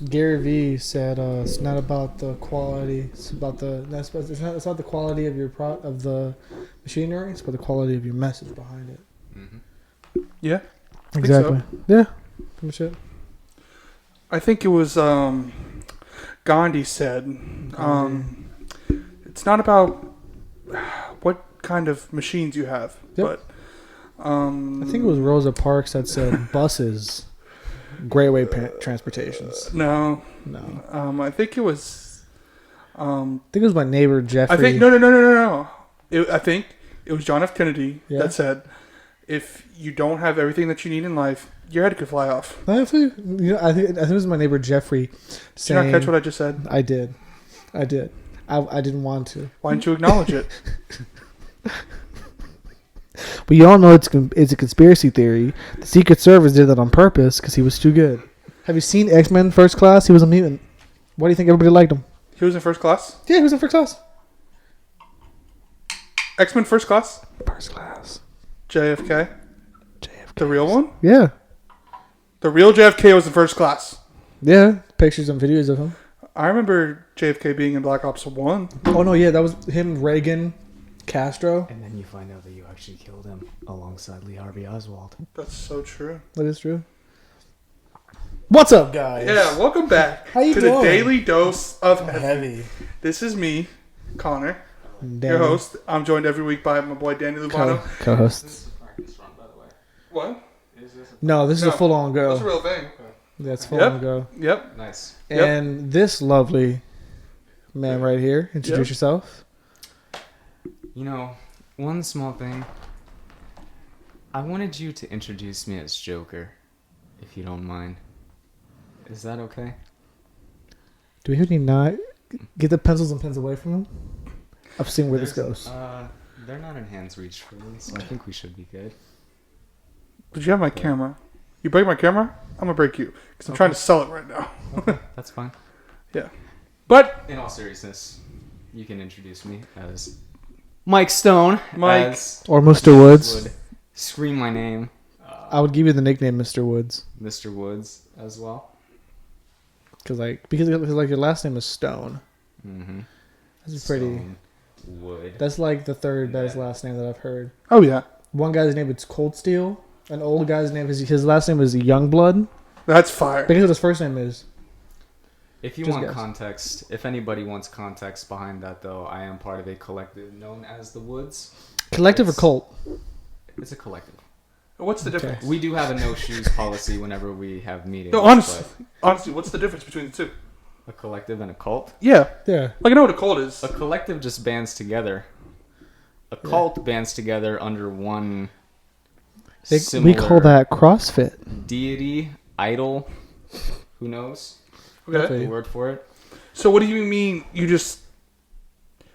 Gary Vee said it's not about the quality. It's about the. It's not the quality of of the machinery. It's about the quality of your message behind it. Yeah. Exactly. So. Yeah. Pretty much it. I think it was Gandhi said, it's not about what kind of machines you have, but I think it was Rosa Parks that said buses, great way transportations. No. No. I think it was. I think it was my neighbor Jeffrey. I think no. I think it was John F. Kennedy that said, if you don't have everything that you need in life, your head could fly off. I think it was my neighbor Jeffrey saying. Did you not catch what I just said? I did. I didn't want to. Why didn't you acknowledge it? But you all know it's a conspiracy theory. The Secret Service did that on purpose because he was too good. Have you seen X-Men First Class? He was a mutant. Why do you think everybody liked him? He was in first class? Yeah, he was in First Class. X-Men First Class? First Class. JFK? The real one? Yeah. The real JFK was in first class. Yeah. Pictures and videos of him. I remember JFK being in Black Ops 1. Oh, no, yeah. That was him, Reagan, Castro. And then you find out that you actually killed him alongside Lee Harvey Oswald. That's so true. That is true. What's up, guys? Yeah, welcome back How you to doing? the Daily Dose of Heavy. This is me, Connor, Danny. your host. I'm joined every week by my boy Danny Lubano. Co-host. What? No, this is a full-on go. That's a real thing. That's full-on go. Yep. Nice. And this lovely man right here, introduce yourself. You know, one small thing. I wanted you to introduce me as Joker, if you don't mind. Is that okay? Do we need not get the pencils and pens away from him? I've seen where this goes. They're not in hand's reach for me, so I think we should be good. But you have my camera. You break my camera, I'm going to break you. Because I'm trying to sell it right now. Okay, that's fine. Yeah. But, In all seriousness, you can introduce me as Mike Stone. Mike. As Or Mr. Woods. would scream my name. I would give you the nickname Mr. Woods. Mr. Woods as well. Because your last name is Stone. Mm-hmm. That's pretty. Stone Wood. That's like the third best last name that I've heard. oh yeah. One guy's name is Cold Steel. An old guy's name is his last name is Youngblood. That's fire. Because what his first name is. If you Just want guess. context, if anybody wants context behind that, though, I am part of a collective known as the Woods. Collective or It's- cult? It's a collective. What's the difference? We do have a no shoes policy whenever we have meetings. No, honestly, what's the difference between the two? but a collective and a cult. Yeah. Yeah. Like, I know what a cult is. A collective just bands together. A cult bands together under one. We call that CrossFit. deity, idol. Who knows? Okay. The word for it. So what do you mean you just...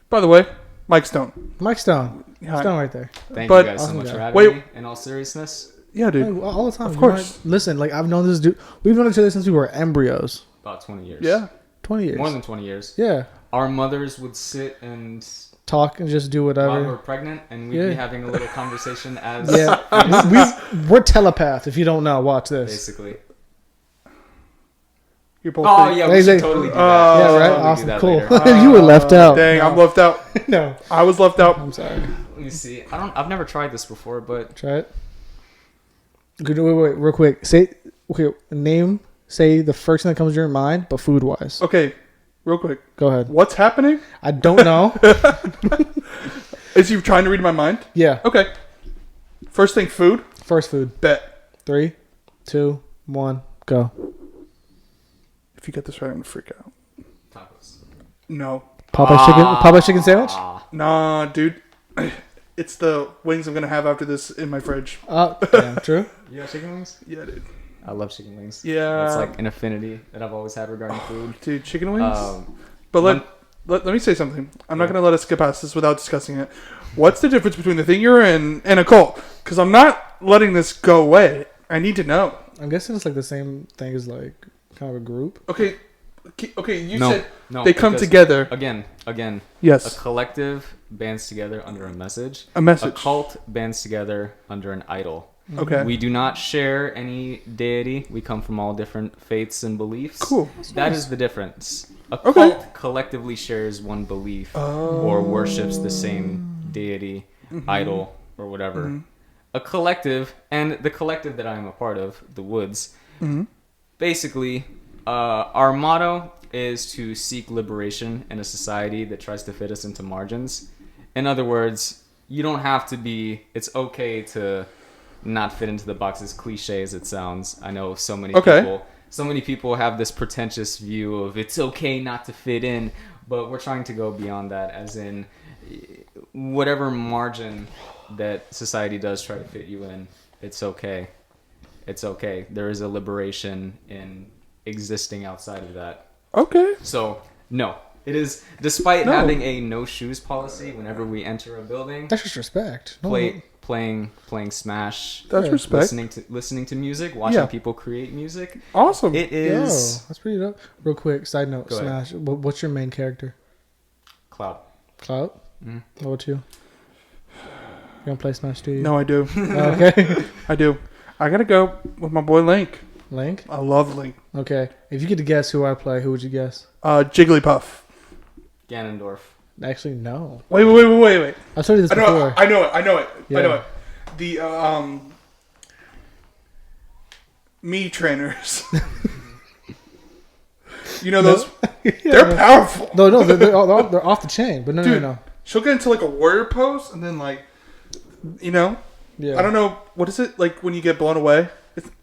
By the way, Mike Stone. Mike Stone. Hi. Stone right there. Thank But- you guys so Awesome much guy. for having Wait. me. In all seriousness, Yeah, dude. Hey, all the time. Of You course. know, listen, like I've known this dude. We've known each other since we were embryos. about 20 years. Yeah. 20 years. More than 20 years. Yeah. Our mothers would sit and Talk and just do while we whatever. were pregnant, and we'd Yeah. be having a little conversation as Yeah. we're telepath. If you don't know, watch this. basically. You're both Oh pretty- yeah, They- we they- should totally do that. Yeah, Oh, right? Totally do Awesome. that Cool. later. You were left out. Dang, I'm No. left out. No. I was left out. I'm sorry. Let me see. I've never tried this before, but Try it. Good. Wait, real quick. Say the first thing that comes to your mind, but food wise. Okay, real quick. Go ahead. What's happening? I don't know. Is you trying to read my mind? Yeah. Okay. First thing, food. First food. Bet. 3, 2, 1, go. If you get this right, I'm gonna freak out. tacos. No. Popeye's chicken sandwich. Nah, dude. It's the wings I'm gonna have after this in my fridge. Yeah, true. You got chicken wings? Yeah, dude. I love chicken wings. Yeah. It's like an affinity that I've always had regarding food. Dude, chicken wings? Um, But one- let me say something. I'm not going to let us skip past this without discussing it. What's the difference between the thing you're in and a cult? Because I'm not letting this go away. I need to know. I'm guessing it's like the same thing as like kind of a group. Okay, you No, said no, they come because- together. Again, a Yes, collective bands together under a message. a message. A cult bands together under an idol. Okay. We do not share any deity. We come from all different faiths and beliefs. Cool. That is the difference. A Okay. cult collectively shares one belief Oh. or worships the same deity, idol, or whatever. A collective, and the collective that I am a part of, the Woods, basically, our motto is to seek liberation in a society that tries to fit us into margins. In other words, you don't have to be, it's okay to not fit into the box, as cliche as it sounds. I know so many people have this pretentious view of it's okay not to fit in, but we're trying to go beyond that, as in whatever margin that society does try to fit you in, it's okay. It's okay. There is a liberation in existing outside of that. Okay. So, no. It is, despite having a no shoes policy whenever we enter a building, That's just respect. No, playing Smash, That's respect. listening to music, watching Yeah. people create music. Awesome. It Yo, is that's pretty dope. Real quick, side note, Go ahead. Smash. What's your main character? Cloud. Cloud? Mhm. What about you? You don't play Smash, do you? No, I do. Oh, okay. I do. I gotta go with my boy Link. Link? I love Link. Okay. If you get to guess who I play, who would you guess? Jigglypuff. Ganondorf. Actually, no. Wait. I've told you this I know before. I know it. I know it. Yeah. I know it. The me trainers. You know those? They're powerful. No, they're off the chain. But no, Dude, no. she'll get into like a warrior pose and then like, you know, Yeah. I don't know what is it like when you get blown away.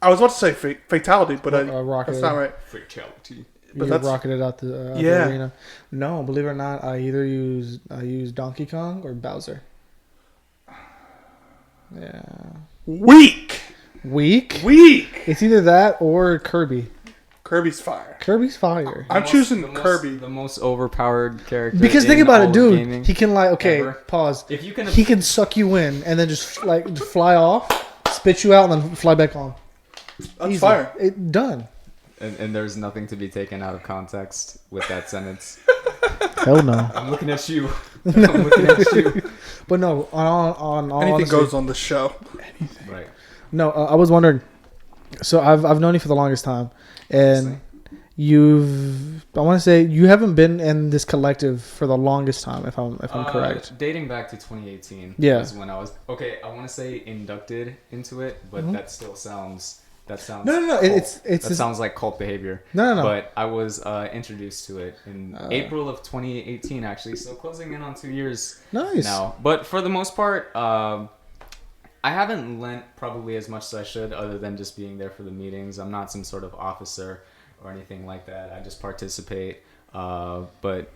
I was about to say fatality, but rocket. that's not right. Fatality. But You that's rocketed out the Yeah. arena. No, believe it or not, I use Donkey Kong or Bowser. Yeah. weak. Weak? Weak. It's either that or Kirby. Kirby's fire. Kirby's fire. I'm choosing Kirby. The most overpowered character. Because think in about all it, of dude. gaming. He can ever. pause. If you can, He can suck you in and then just fly off, spit you out, and then fly back on. That's Easy. fire. Done. and there's nothing to be taken out of context with that sentence. Hell no. I'm looking at you. I'm looking at you. But no, on all Anything honesty, goes on the show. Right. No, I was wondering. So I've known you for the longest time, and I want to say you haven't been in this collective for the longest time, if I'm correct. Dating back to 2018 Yeah. was when I was I want to say inducted into it, but that still sounds No. cult. It's that just, sounds like cult behavior. No. But I was introduced to it in April of 2018, actually. So closing in on 2 years Nice. now. But for the most part, I haven't lent probably as much as I should, other than just being there for the meetings. I'm not some sort of officer or anything like that. I just participate. But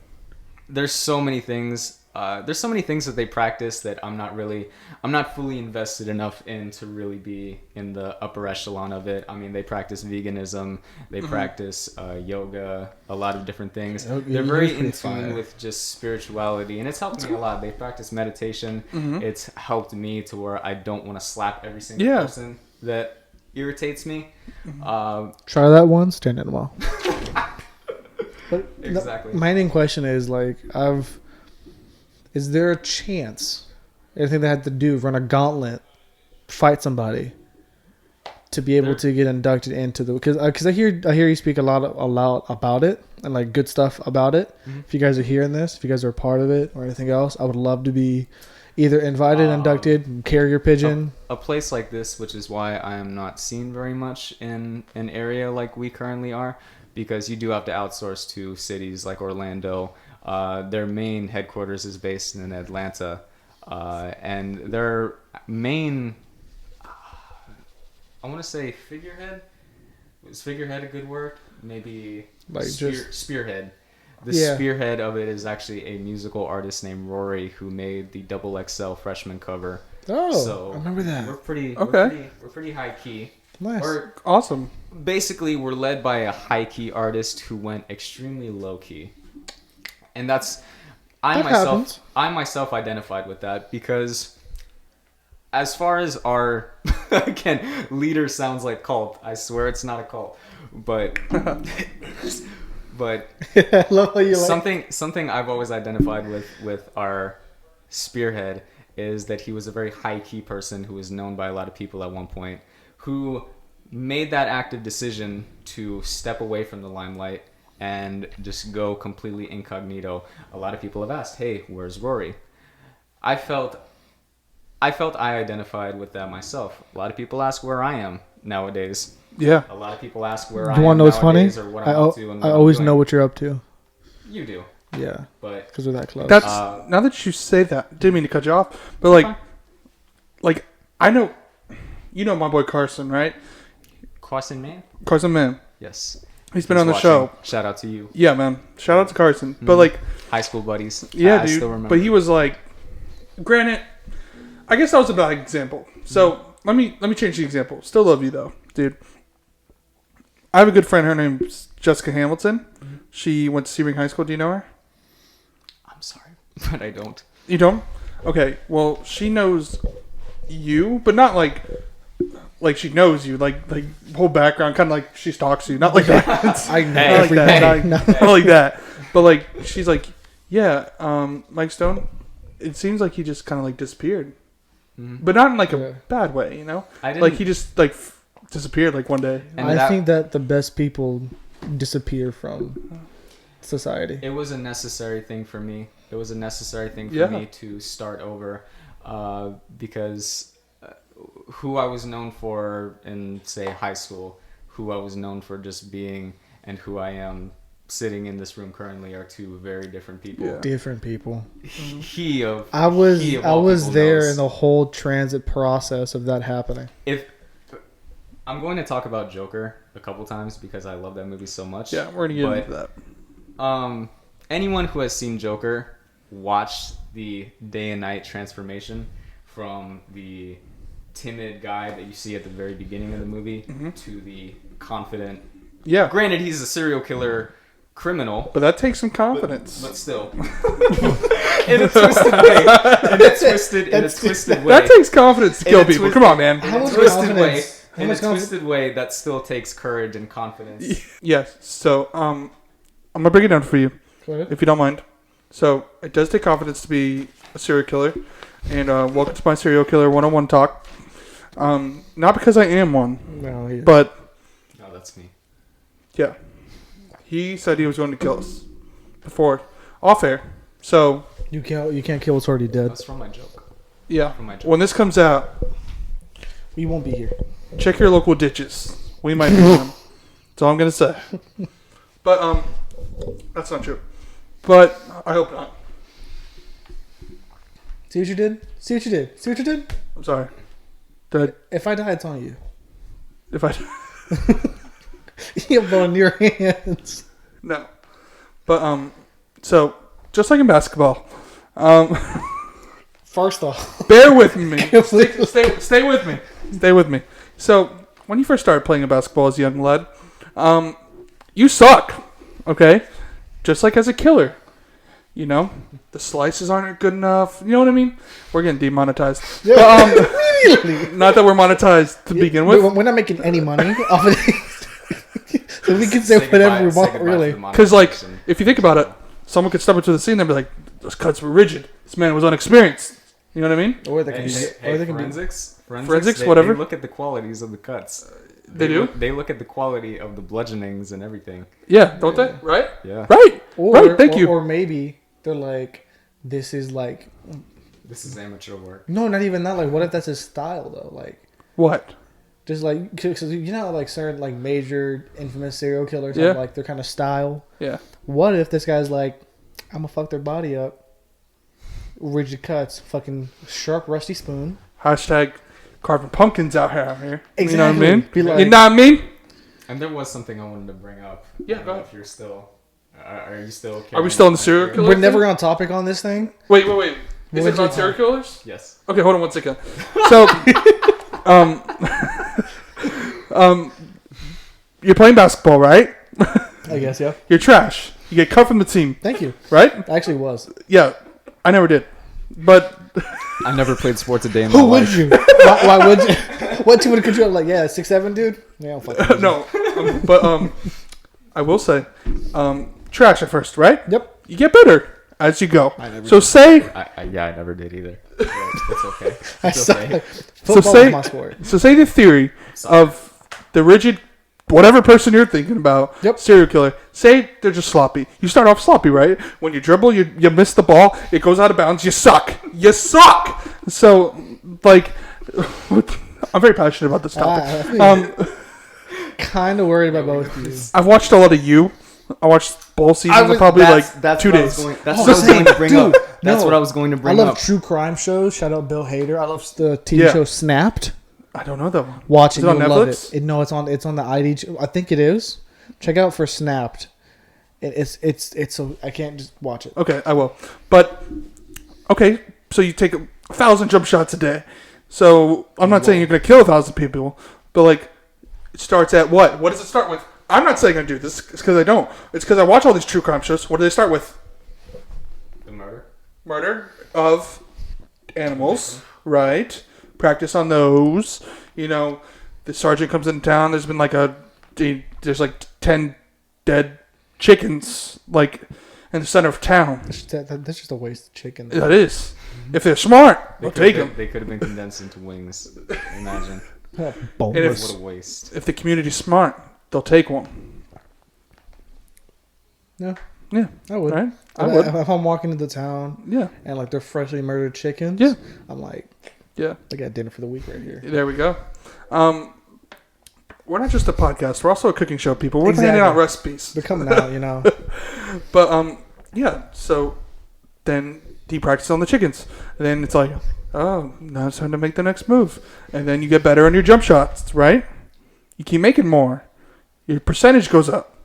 there's so many things. There's so many things that they practice that I'm not fully invested enough in to really be in the upper echelon of it. I mean, they practice veganism, they practice yoga, a lot of different things. They're very in tune with just spirituality, and it's helped me a lot. They practice meditation. It's helped me to where I don't want to slap every single person that irritates me. Try that once, stand in a while. But Exactly. my main question is is there a chance anything they had to do, run a gauntlet, fight somebody, to be able to get inducted into the? Because I hear you speak a lot about it and like good stuff about it. If you guys are hearing this, if you guys are a part of it or anything else, I would love to be either invited, inducted, carrier pigeon. A place like this, which is why I am not seen very much in an area like we currently are, because you do have to outsource to cities like Orlando. Their main headquarters is based in Atlanta, and their main, I want to say figurehead. Is figurehead a good word? Maybe Like spearhead. The Yeah. spearhead of it is actually a musical artist named Rory, who made the XXL freshman cover. Oh, So I remember that. We're pretty we're pretty high key. Nice. Or Awesome. basically we're led by a high key artist who went extremely low key. And that's That happens. I myself identified with that, because as far as our again, leader sounds like cult. I swear it's not a cult. But I love how you something I've always identified with our spearhead is that he was a very high-key person who was known by a lot of people at one point, who made that active decision to step away from the limelight and just go completely incognito. A lot of people have asked, hey, where's Rory? I felt I identified with that myself. A lot of people ask where I am nowadays. Yeah. A lot of people ask where I You am want to know what's funny? nowadays or what I'm up to and what I I'm always doing. know what you're up to. You do, Yeah, but because we're that close. That's Uh, now that you say that, didn't mean to cut you off, but fine. like I know, you know my boy Carson, right? Carson Man? Carson, man, Yes. he's been He's on the watching. show. Shout out to you. Yeah, man. Shout out to Carson. But Mhm. like, High school buddies. yeah, I dude. still remember. But he was like, granted, I guess that was a bad example. So let me change the example. Still love you though, dude. I have a good friend. Her name's Jessica Hamilton. She went to Sebring High School. Do you know her? I'm sorry, but I don't. You don't? Okay. Well, she knows you, but not like she knows you. Like whole background, kind of like she stalks you. Not like that. I know Hey. Not like that. everything. Not like that. But like she's like, yeah, Mike Stone. It seems like he just kind of like disappeared, Mhm. but not in like Yeah. a bad way, you know. I didn't. Like he just like disappeared like one day. and I that- think that the best people disappear from society. It was a necessary thing for me. It was a necessary thing for Yeah. me to start over, because who I was known for in, say, high school, who I was known for just being, and who I am sitting in this room currently are two very different people. Yeah. Different people. He of I was he of all people there knows. in the whole transit process of that happening. If I'm going to talk about Joker a couple times because I love that movie so much. Yeah, we're gonna get But- into that. Anyone who has seen Joker watched the day and night transformation from the timid guy that you see at the very beginning of the movie Mm-hmm. to the confident. Yeah, Granted, he's a serial killer criminal, but that takes some confidence. but still, in a twisted way. In a twisted way. That takes confidence to In kill a people. twisted- Come on, man. How in a much twisted way. confidence? How In a much confidence? twisted way that still takes courage and confidence. Yes. So, I'm gonna break it down for you, Go ahead. if you don't mind. So, it does take confidence to be a serial killer, and welcome to my serial killer 101 talk. Not because I am one, No, he, but No, that's me. yeah, he said he was going to kill us before off air. So, you can't kill what's already dead. That's from my joke. yeah, From my joke. when this comes out, We won't be here. check your local ditches. We might be them. That's all I'm gonna say. But that's not true. But I hope not. See what you did? See what you did? See what you did? I'm sorry. That If I die, it's on you. if I You have blood in your hands. no, but so just like in basketball, First off, bear with me. Stay with me. Stay with me. So when you first started playing basketball as a young lad, you suck. Okay, just like as a killer. You know, the slices aren't good enough. You know what I mean? We're getting demonetized. Yeah. But, immediately. not that we're monetized to begin with. We're not making any money off of these. So we can say whatever we want, really. Because, like, if you think about it, someone could step into the scene and be like, those cuts were rigid. This man was unexperienced. You know what I mean? Or they can be. Or they can be. Forensics, whatever. They look at the qualities of the cuts. They do? They look at the quality of the bludgeonings and everything. Yeah, don't they? Right? Yeah. Right. Or, Right, thank you. Or maybe they're like, this is like, This is amateur work. no, not even that. Like, what if that's his style though? Like, What? just like, cause you know, like certain like major infamous serial killers Yeah. have like their kind of style. Yeah. What if this guy's like, I'm gonna fuck their body up, rigid cuts, fucking sharp rusty spoon. Hashtag carving pumpkins out here. Exactly. You know what I mean? Be like- you know what I mean? And there was something I wanted to bring up. Yeah, I don't go know ahead. If you're still, are you still? Are we still in the serial carrying- killer? We're never on topic on this thing. Wait. Is What it would about you- serial killers? Yes. Okay, hold on 1 second. So, you're playing basketball, right? I guess, yeah. You're trash. You get cut from the team, Thank you. right? Actually, was. Yeah, I never did. But I never played sports a day in Who would you? Why would you? What team would control? Like, yeah, 6'7", dude. Yeah, I'll fucking no, but I will say, trash at first, right? Yep. You get better as you go. I never So did. say I never did either. But it's okay. I It's suck. okay. Football say- is my sport. so say the theory of the rigid, whatever person you're thinking about, Yep. serial killer. Say they're just sloppy. You start off sloppy, right? When you dribble, you miss the ball, it goes out of bounds. You suck. You suck. So like, I'm very passionate about this topic. Kind of worried about both of you. I've watched a lot of You. I watched both seasons in probably like 2 days. That's what I was going to bring Dude, up. That's no. what I was going to I bring love up. true crime shows. Shout out Bill Hader. I love the TV Yeah. show Snapped. I don't know that one. Watch it. Is it on You'll love Netflix? it. No, it's on the ID. I think it is. Check out for Snapped. It's I can't just watch it. Okay, I will. But okay, so you take 1,000 jump shots a day. So I'm not saying you're gonna kill 1,000 people, but like, it starts at what? What does it start with? I'm not saying I do this because I don't. It's because I watch all these true crime shows. What do they start with? The murder. Murder of animals, right? Practice on those. You know, the sergeant comes into town. There's been like there's like 10 dead chickens like in the center of town. That's just a waste of chicken. That is. If they're smart, they'll take them. They could have been condensed into wings. Imagine. Boneless. What a waste. If the community's smart, they'll take one. No, Yeah, I would. right? I would. If I'm walking into town Yeah, and like they're freshly murdered chickens, Yeah. I'm like, yeah. I got dinner for the week right here. There we go. We're not just a podcast. We're also a cooking show, people. We're Exactly. handing out recipes. They're coming out, you know. But yeah. So then he practices on the chickens, and then it's like, oh, now it's time to make the next move, and then you get better on your jump shots, right? You keep making more. Your percentage goes up.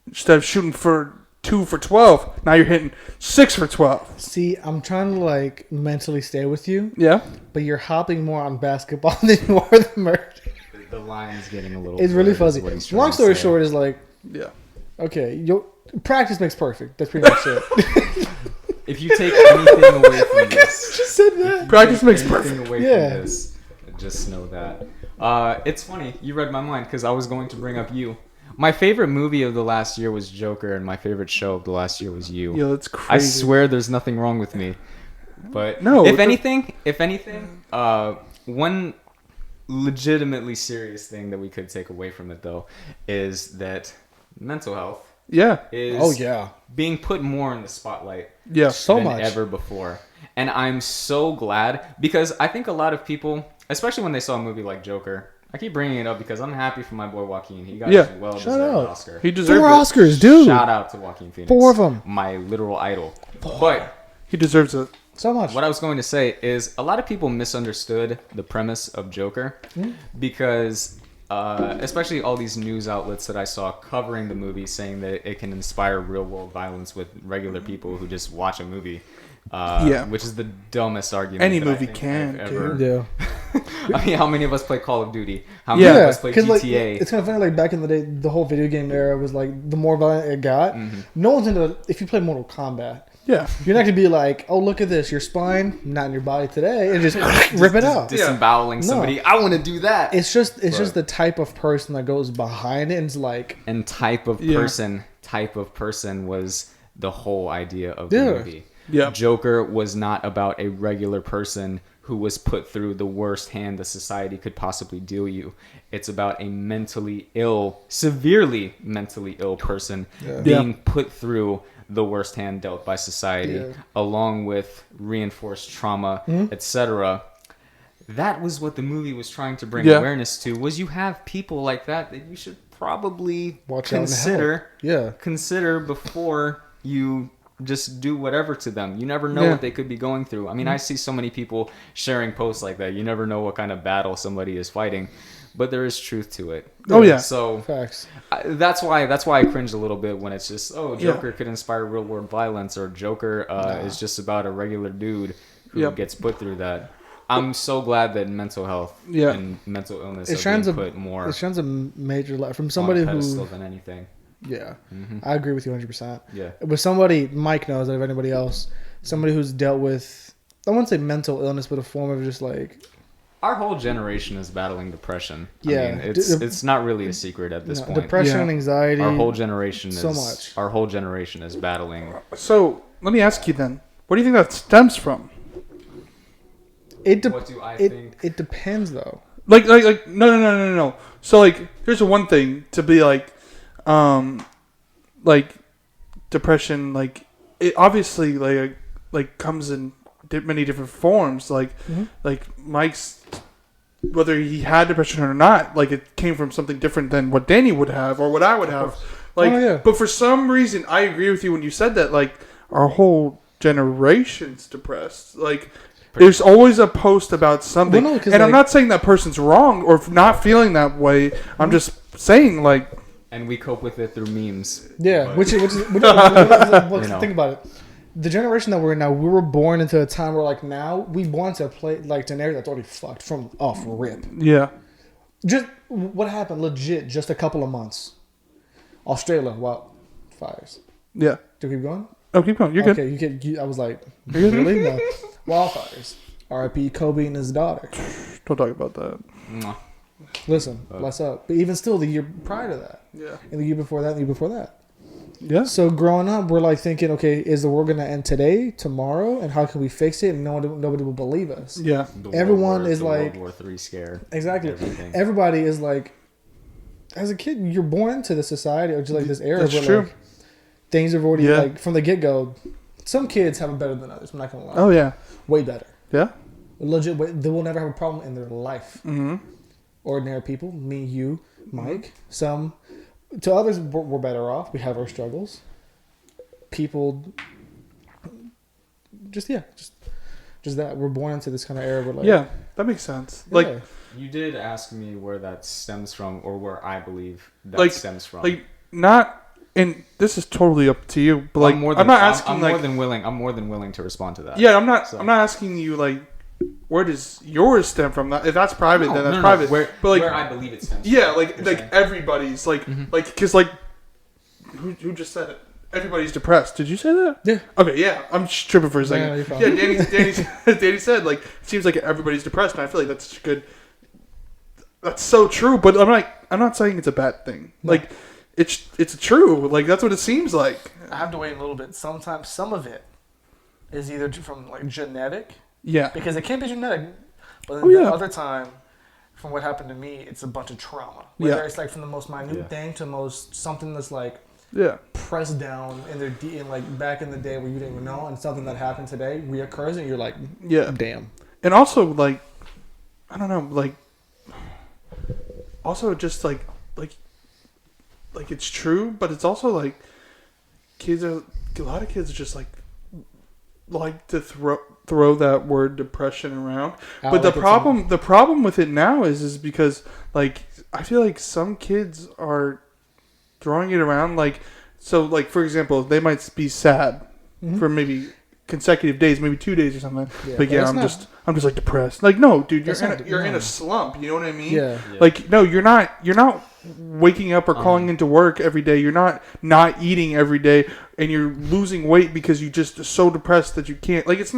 Instead of shooting for 2 for 12, now you're hitting 6 for 12. See, I'm trying to like mentally stay with you, Yeah. but you're hopping more on basketball than you are the murder. The line's getting a little. It's really blurred, is fuzzy. what he's trying Long to story say. short is like, Yeah. okay, practice makes perfect. That's pretty much it. If you take anything away from this, Just said that. Practice makes anything perfect. away Yeah. from this, just know that. It's funny. You read my mind because I was going to bring up You. My favorite movie of the last year was Joker, and my favorite show of the last year was You. Yeah, that's I crazy. swear there's nothing wrong with me. But No, if the- anything, one legitimately serious thing that we could take away from it though is that mental health Yeah. is Oh yeah, being put more in the spotlight Yeah. so than much. ever before. And I'm so glad because I think a lot of people, especially when they saw a movie like Joker, I keep bringing it up because I'm happy for my boy Joaquin. He got Yeah. a well-deserved Shout out. Oscar. He deserved 4 it. Oscars, dude. Shout out to Joaquin Phoenix. 4 of them. My literal idol. But He deserves it. So much. what I was going to say is a lot of people misunderstood the premise of Joker because especially all these news outlets that I saw covering the movie saying that it can inspire real world violence with regular people who just watch a movie. Yeah. Which is the dumbest argument. Any that I movie think can, I've ever. Yeah. I mean, how many of us play Call of Duty? How many of Yeah, us play because like GTA? it's kind of funny. Like back in the day, the whole video game era was like the more violent it got. No one's into. If you play Mortal Kombat, Yeah. you're not gonna be like, "Oh, look at this, your spine not in your body today," and just rip it out. Disemboweling somebody. I want to do that. It's just Right. the type of person that goes behind it and is like, And type of Yeah. person was the whole idea of the Yeah. movie. Yeah. Joker was not about a regular person who was put through the worst hand the society could possibly deal you. It's about a mentally ill, severely mentally ill person being put through the worst hand dealt by society, Yeah. along with reinforced trauma, etc. That was what the movie was trying to bring Yeah. awareness to. Was you have people like that you should probably Watch out and consider yeah, consider before you just do whatever to them. You never know Yeah. what they could be going through. I mean, I see so many people sharing posts like that. You never know what kind of battle somebody is fighting, but there is truth to it. Oh, yeah. So facts. that's why I cringe a little bit when it's just, oh, Joker could inspire real world violence, or Joker is just about a regular dude who Yep. gets put through that. I'm so glad that mental health Yeah. and mental illness It are shines being a put more it shines a major light from on somebody a pedestal who. than anything. Yeah, I agree with you 100%. Yeah. With somebody, Mike knows that if anybody else, somebody who's dealt with, I wouldn't say mental illness, but a form of just like, Our whole generation is battling depression. Yeah. I mean, it's not really a secret at this point. depression, Yeah. anxiety. Our whole generation is So much. Our whole generation is battling. So let me ask you then. What do you think that stems from? What do I think? It depends though. Like no. So like, here's the one thing to be like depression. Like it obviously like comes in many different forms. Like like Mike's, whether he had depression or not, like it came from something different than what Danny would have or what I would have. Like, but for some reason, I agree with you when you said that. Like our whole generation's depressed. Like. There's always a post about something, Well, no, and like, I'm not saying that person's wrong or not feeling that way. I'm just saying, like, And we cope with it through memes. yeah, But- which is You know. think about it. The generation that we're in now, we were born into a time where like now we born to play like to an area that's already fucked from off rip. yeah, Just what happened, legit, just a couple of months. Australia, wildfires. yeah. Do we keep going? Oh, keep going. You're good. Okay, I was like, really? No. Wildfires. R.I.P. Kobe and his daughter. Don't talk about that. Mwah. Listen, bless up. But even still, the year prior to that, Yeah, and the year before that, and the year before that. yeah. So growing up, we're like thinking, okay, is the world going to end today, tomorrow, and how can we fix it? And nobody will believe us. Yeah, The Everyone World War- is the like- World War III scare. Exactly. Everything. Everybody is like, as a kid, you're born into this society or just like this era That's where true. like things are already Yeah. like from the get go. Some kids have it better than others. I'm not gonna lie. Oh yeah, Way better. yeah. Legit. They will never have a problem in their life. Mm-hmm. Ordinary people, me, you, Mike. Some to others, we're better off. We have our struggles. People, just that we're born into this kind of era where like Yeah, that makes sense. Like, yeah. You did ask me where that stems from, or where I believe that Like- stems from. like not. And this is totally up to you. But like, I'm not asking I'm like. more than willing to respond to that. Yeah, I'm not. So- I'm not asking you like, where does yours stem from? If that's private, then that's No, private. Where, but like, where I believe it stems. yeah, from, like you're like saying. everybody's like Mhm. like because like who just said it? Everybody's depressed. Did you say that? Yeah. Okay, yeah. I'm just tripping for a second. No, you're fine. Yeah, Danny said like it seems like everybody's depressed, and I feel like that's good. That's so true, but I'm not saying it's a bad thing. No. Like it's true. Like that's what it seems like. I have to wait a little bit. Sometimes some of it is either from like genetic, Yeah. because it can't be genetic, but then Oh, the yeah. other time, from what happened to me, it's a bunch of trauma. Whether Yeah. it's like from the most minute Yeah. thing to most something that's like Yeah. pressed down in their in like back in the day where you didn't even know, and something that happened today reoccurs, and you're like, Yeah. damn. And also like I don't know, like also just like it's true, but it's also like a lot of kids are just like to throw that word depression around. But the problem with it now is because like I feel like some kids are throwing it around like so like for example, they might be sad for maybe consecutive days, maybe 2 days or something. Yeah, But but yeah, it's I'm not- just like depressed. Like no, dude, That's not- you're in no. a slump. You know what I mean? Yeah. Yeah. Like no, you're not waking up or calling into work every day. You're not eating every day, and you're losing weight because you just are so depressed that you can't. Like that's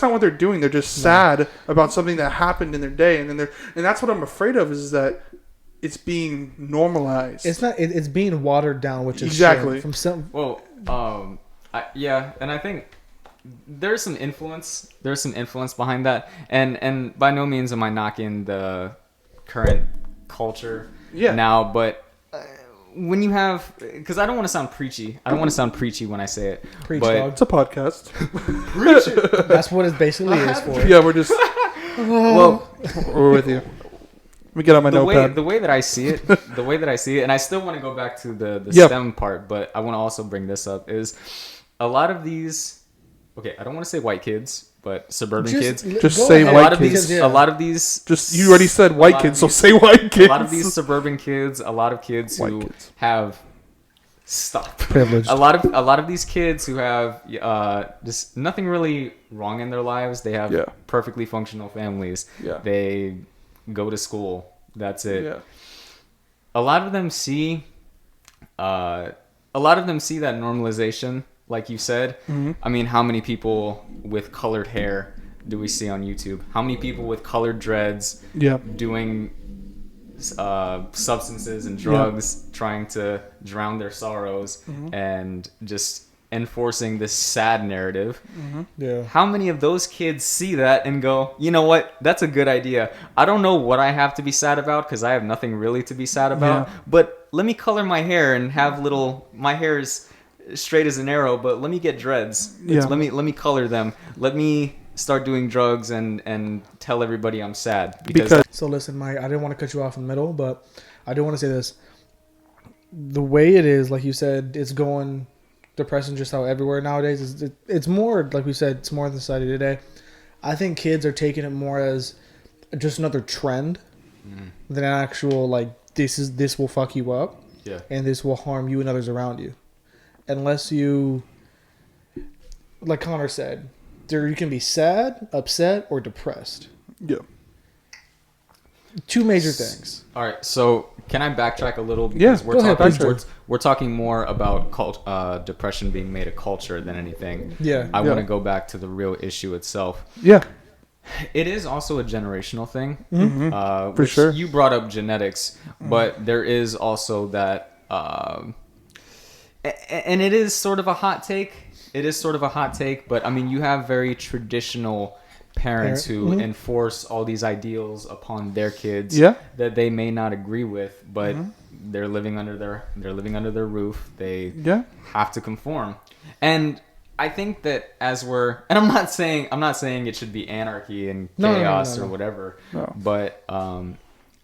not what they're doing. They're just sad about something that happened in their day, and that's what I'm afraid of is that it's being normalized. It's not. It's being watered down, which is Exactly. shame from some. Well, yeah, and I think there's some influence. There's some influence behind that, and by no means am I knocking the current culture Yeah. now, but when you have, because I don't want to sound preachy. I don't want to sound preachy when I say it. Preach, but dog. It's a podcast. That's what it basically is for. Yeah, we're just well, we're with you. Let me get on my notepad. the way that I see it, and I still want to go back to the Yep. STEM part, but I want to also bring this up is a lot of these. Okay, I don't want to say white kids, but suburban kids. Just go say ahead, white A lot of kids. these, yeah. a lot of these. Just you already said a white lot kids, of so these- say white kids. A lot of these suburban kids, a lot of kids White who kids. have stop. Privileged. A lot of these kids who have just nothing really wrong in their lives. They have Yeah. perfectly functional families. Yeah. They go to school. That's it. Yeah. A lot of them see that normalization, like you said. Mm-hmm. I mean, how many people with colored hair do we see on YouTube? How many people with colored dreads Yeah. doing substances and drugs, trying to drown their sorrows, Mm-hmm. and just enforcing this sad narrative. Yeah. How many of those kids see that and go, you know what? That's a good idea. I don't know what I have to be sad about because I have nothing really to be sad about. Yeah. But let me color my hair and have my hair is straight as an arrow, but let me get dreads. Yeah. Let me color them. Let me start doing drugs and tell everybody I'm sad Because So listen, Mike, I didn't want to cut you off in the middle, but I do want to say this. The way it is, like you said, it's going depressing just how everywhere nowadays. It's more, like we said, it's more in the society today. I think kids are taking it more as just another trend than an actual, like, this will fuck you up. Yeah. And this will harm you and others around you. Unless you, like Connor said, you can be sad, upset, or depressed. yeah. Two major things. All right, so can I backtrack a little? Yeah, Because go ahead, backtrack. we're talking more about depression being made a culture than anything. Yeah. I Yeah. want to go back to the real issue itself. Yeah. It is also a generational thing. For Which sure. You brought up genetics, but there is also that, and it is sort of a hot take. It is sort of a hot take, but I mean, you have very traditional parents who enforce all these ideals upon their kids Yeah. that they may not agree with, but they're living under their roof. They Yeah. have to conform. And I think that and I'm not saying it should be anarchy and No, no, chaos no. or whatever, No. but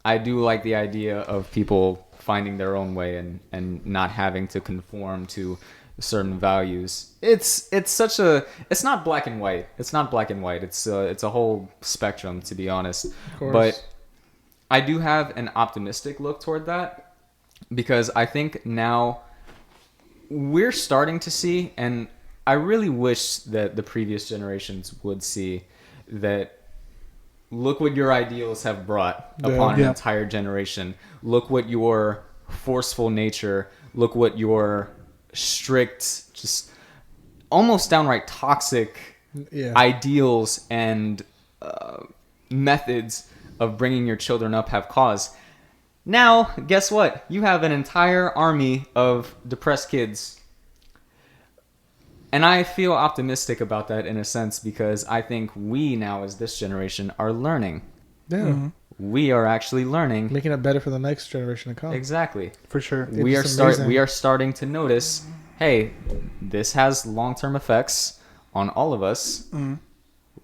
I do like the idea of people finding their own way and not having to conform to certain values. It's not black and white. It's not black and white. It's a whole spectrum, to be honest. course. But I do have an optimistic look toward that because I think now we're starting to see, and I really wish that the previous generations would see that. Look what your ideals have brought upon an Yeah. entire generation. Look what your forceful nature, look what your strict, just almost downright toxic Yeah. ideals and methods of bringing your children up have caused. Now, guess what? You have an entire army of depressed kids. And I feel optimistic about that in a sense because I think we now, as this generation, are learning. Yeah. We are actually learning. Making it better for the next generation to come. Exactly. For sure. We are It's amazing. we are starting to notice, hey, this has long-term effects on all of us.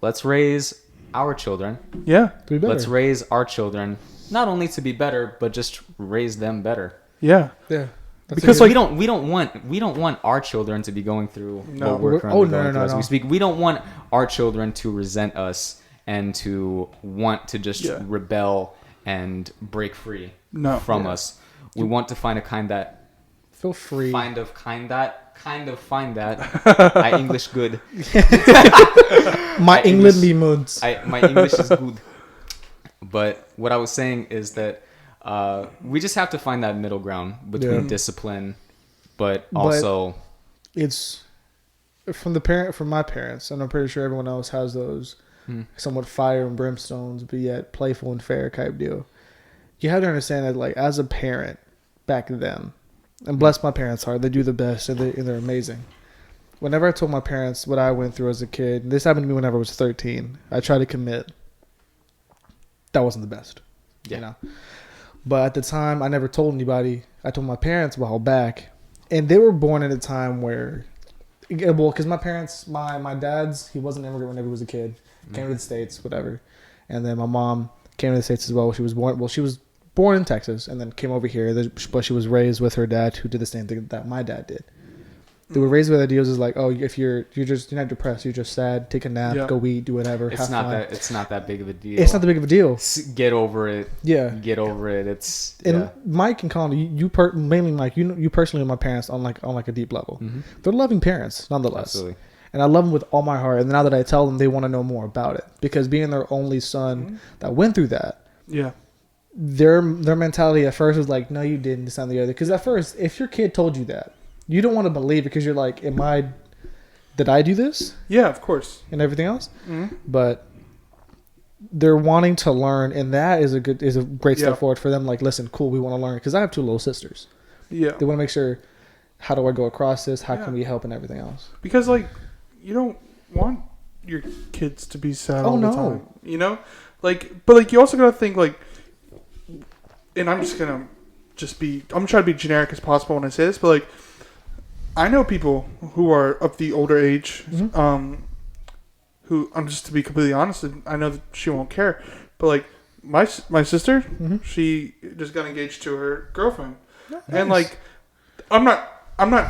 Let's raise our children. Yeah. To be better. Let's raise our children not only to be better, but just raise them better. Yeah. Yeah. That's Because, a like- we don't want our children to be going through No. what we're We're- currently oh, no, going no, through no, as no. we speak. We don't want our children to resent us and to want to just Yeah. rebel and break free No. from Yeah. us. We want to find a kind that feel free. find that I English good. My I England English- me moods. My English is good. But what I was saying is that we just have to find that middle ground between Yeah. discipline, but But- also It's from my parents, and I'm pretty sure everyone else has those somewhat fire and brimstones, but yet playful and fair type deal. You have to understand that, like, as a parent back then, and bless my parents' heart, they do the best and they're amazing. Whenever I told my parents what I went through as a kid, and this happened to me whenever I was 13, I tried to commit. That wasn't the best, Yeah. you know. But at the time, I never told anybody. I told my parents a while back, and they were born at a time where, well, because my parents, my dad's, he wasn't an immigrant whenever he was a kid, came to the States, whatever, and then my mom came to the States as well. She was born in Texas, and then came over here, but she was raised with her dad, who did the same thing that my dad did. They were raised with ideas is like, oh, if you're not depressed, you're just sad, take a nap, Yeah. go eat, do whatever. it's have not fun. that it's not that big of a deal. It's not that big of a deal. Get over it. Yeah. Get over it. It's And yeah. Mike and Colin, mainly Mike, you personally are my parents on like a deep level. They're loving parents nonetheless. Absolutely. And I love them with all my heart. And now that I tell them, they want to know more about it because being their only son that went through that, Yeah. their mentality at first was like, no, you didn't, this and the other. Because at first, if your kid told you that, you don't want to believe it because you're like, did I do this Yeah, of course. and everything else? But they're wanting to learn, and that is a great step Yeah. forward for them. Like, listen, cool, we want to learn because I have two little sisters. Yeah. They want to make sure how do I go across this? How can we help and everything else? Because like you don't want your kids to be sad all the time. You know? Like but like you also gotta think like, and I'm gonna try to be generic as possible when I say this, but like I know people who are of the older age, who I'm just to be completely honest, and I know that she won't care, but like my sister, she just got engaged to her girlfriend, and like I'm not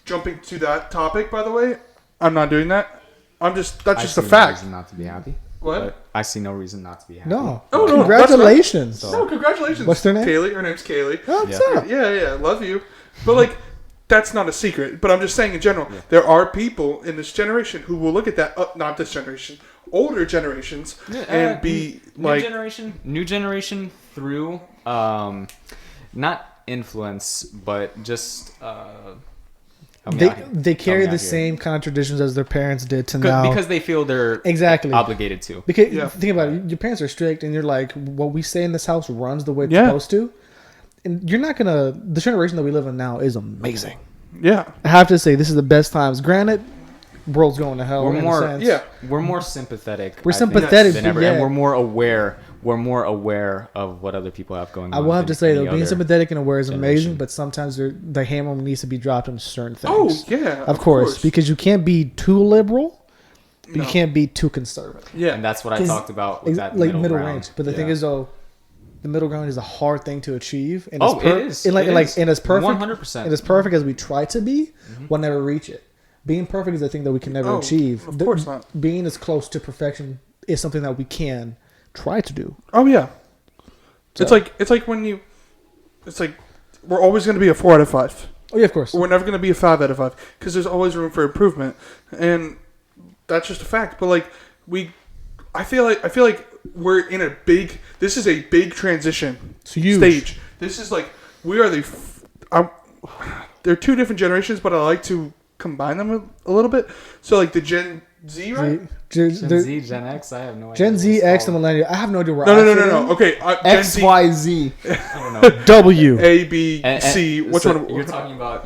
jumping to that topic. By the way, I'm not doing that. That's just a fact. No reason not to be happy. What? But I see no reason not to be happy. No. Oh, no, Congratulations. No, congratulations. What's their name? Kaylee. Her name's Kaylee. Oh, what's up? Yeah, love you. But like, that's not a secret. But I'm just saying in general, there are people in this generation who will look at that, not this generation, older generations, and be like... New generation through, not influence, but just... They carry the same kind of traditions as their parents did to now. Because they feel they're exactly obligated to. Because think about it, your parents are strict, and you're like, what we say in this house runs the way it's supposed to. And you're not gonna. The generation that we live in now is amazing. Yeah, I have to say this is the best times. Granted, world's going to hell. We're more sympathetic. We're sympathetic than ever, and we're more aware. We're more aware of what other people have going on. I will have to say though, being sympathetic and aware is generation. amazing, but sometimes the hammer needs to be dropped on certain things. Oh yeah, of course, because you can't be too liberal, but you can't be too conservative. Yeah, and that's what I talked about with that like middle ground. range. But the thing is though, the middle ground is a hard thing to achieve. And it is. And as perfect, 100%. And as perfect as we try to be, we'll never reach it. Being perfect is a thing that we can never achieve. Of course not. Being as close to perfection is something that we can try to do. Oh yeah. So. It's like we're always going to be a 4 out of 5. Oh yeah, of course. We're never going to be a 5 out of 5 because there's always room for improvement, and that's just a fact. But like I feel like we're in a big. This is a big transition stage. This is like we are they're two different generations, but I like to combine them a little bit. So like the Gen Z, right? Gen Z, Gen X, I have no idea. Gen Z, X, and Millennial. I have no idea where No. Okay, X, Y, Z. I don't know. W. A, B, C. Which so one? You're talking about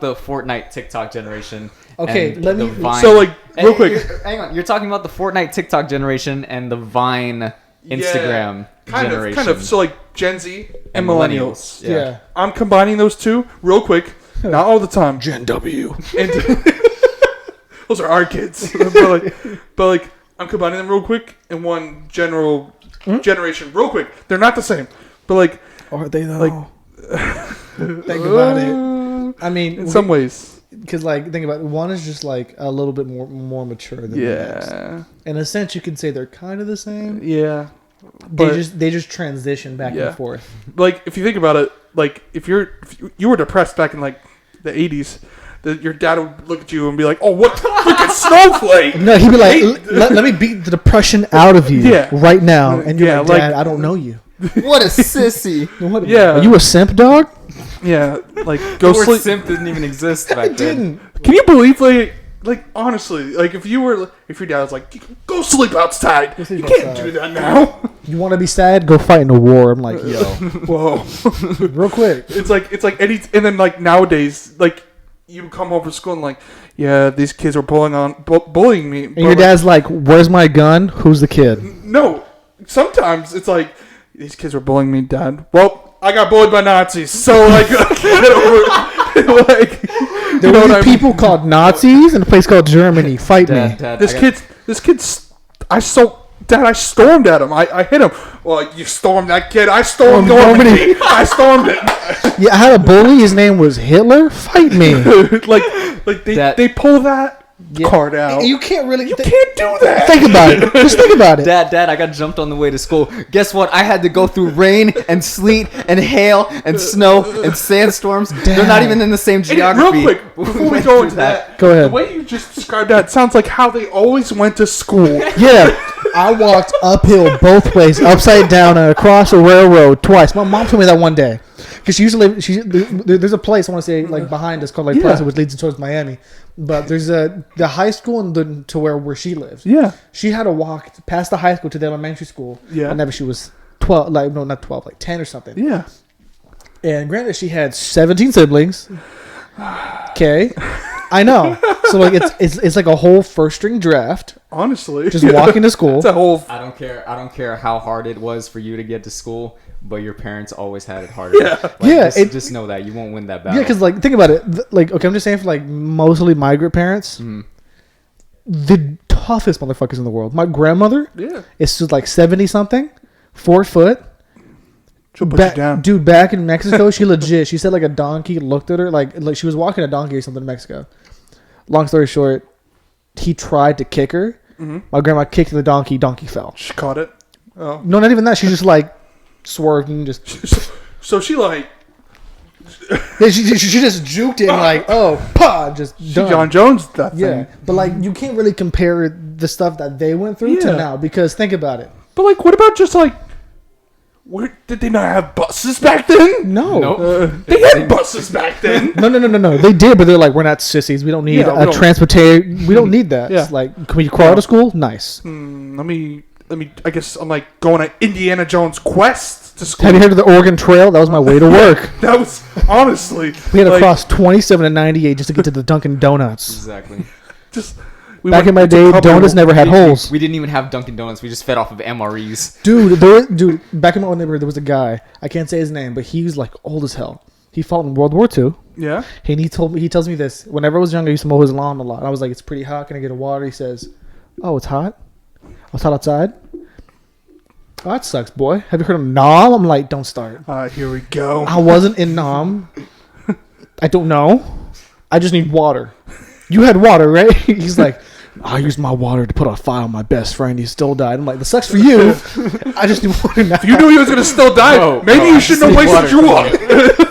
the Fortnite TikTok generation. Okay, let me. Vine. So like real quick. Hang on. You're talking about the Fortnite TikTok generation and the Vine Instagram generation. Kind of. So like Gen Z and millennials. Yeah. I'm combining those two real quick. Not all the time. Gen W. And those are our kids. but like I'm combining them real quick in one general generation real quick. They're not the same. But like are they though? Like think about it. I mean, in some ways. Because like think about it, one is just like a little bit more mature than the next. In a sense, you could say they're kind of the same. Yeah. They just transition back and forth. Like if you think about it, like if you were depressed back in like the 80s, your dad would look at you and be like, "Oh, what freaking snowflake!" No, he'd be like, "Let me beat the depression out of you right now." And you're like, "Dad, I don't know you." What a sissy! Yeah, are you a simp, dog? Yeah, like go the word sleep. Simp didn't even exist back then. Can you believe like honestly, like if your dad was like, "Go sleep outside," you can't do that now. You want to be sad? Go fight in a war. I'm like, yo, whoa, real quick. It's like and then like nowadays, like you come home from school and like, yeah, these kids are bullying me. And your dad's like, "Where's my gun? Who's the kid?" No, sometimes it's like these kids were bullying me, Dad. Well, I got bullied by Nazis, so like, there were people called Nazis in a place called Germany. Fight me. Dad, this kid's. I stormed at him. I hit him. Well, you stormed that kid. I stormed Normandy. I stormed it. Yeah, I had a bully. His name was Hitler. Fight me. like they pull that card out. You can't really. You can't do that. Think about it. Just think about it. Dad, I got jumped on the way to school. Guess what? I had to go through rain and sleet and hail and snow and sandstorms. They're not even in the same geography. Real quick, before we go into that, go ahead. The way you just described that sounds like how they always went to school. Yeah. I walked uphill both ways, upside down, and across a railroad twice. My mom told me that one day. Because there's a place, I want to say, like behind us called Plaza, which leads towards Miami. But there's the high school and to where she lives. Yeah. She had to walk past the high school to the elementary school. Yeah. Whenever she was 12, like, no, not 12, like 10 or something. Yeah. And granted, she had 17 siblings. Okay, I know. So like it's like a whole first string draft. Honestly, Just walking to school. It's a whole. I don't care how hard it was for you to get to school, but your parents always had it harder. Yeah. Like, Yeah, just know that you won't win that battle. Yeah, because like think about it. Like okay, I'm just saying for like mostly migrant parents, the toughest motherfuckers in the world. My grandmother is just like 70 something, 4 foot. She'll put you down. Dude, back in Mexico, she legit. She said like a donkey looked at her like she was walking a donkey or something in Mexico. Long story short, he tried to kick her. My grandma kicked the donkey. Donkey fell. She caught it. Oh. No, not even that. She just like swerved and just. So she like. Yeah, she just juked it and like just done. John Jones that thing. Yeah, but like you can't really compare the stuff that they went through to Yeah. now because think about it. But like, what about just like, where did they not have buses back then? No. Nope. They had buses back then. No. They did, but they're like, we're not sissies. We don't need Yeah, we a don't- transportation. We don't need that. Yeah. It's like, can we crawl to school? Nice. Let me. I guess I'm like going on Indiana Jones quest to school. Have you heard of the Oregon Trail? That was my way to work. That was honestly. We had to like, cross 27 and 98 just to get to the Dunkin' Donuts. Exactly. Just. Back in my day, donuts never had holes. We didn't even have Dunkin' Donuts. We just fed off of MREs. Dude, back in my old neighborhood, there was a guy. I can't say his name, but he was like old as hell. He fought in World War II. Yeah. And he tells me this. Whenever I was younger, I used to mow his lawn a lot. I was like, it's pretty hot. Can I get a water? He says, oh, it's hot? Oh, it's hot outside? Oh, that sucks, boy. Have you heard of Nam? I'm like, don't start. Here we go. I wasn't in Nam. I don't know. I just need water. You had water, right? He's like, I used my water to put on fire on my best friend. He still died. I'm like, this sucks for you. I just need water now. If you knew he was gonna still die, No, maybe no, you I shouldn't just have need wasted water. your water.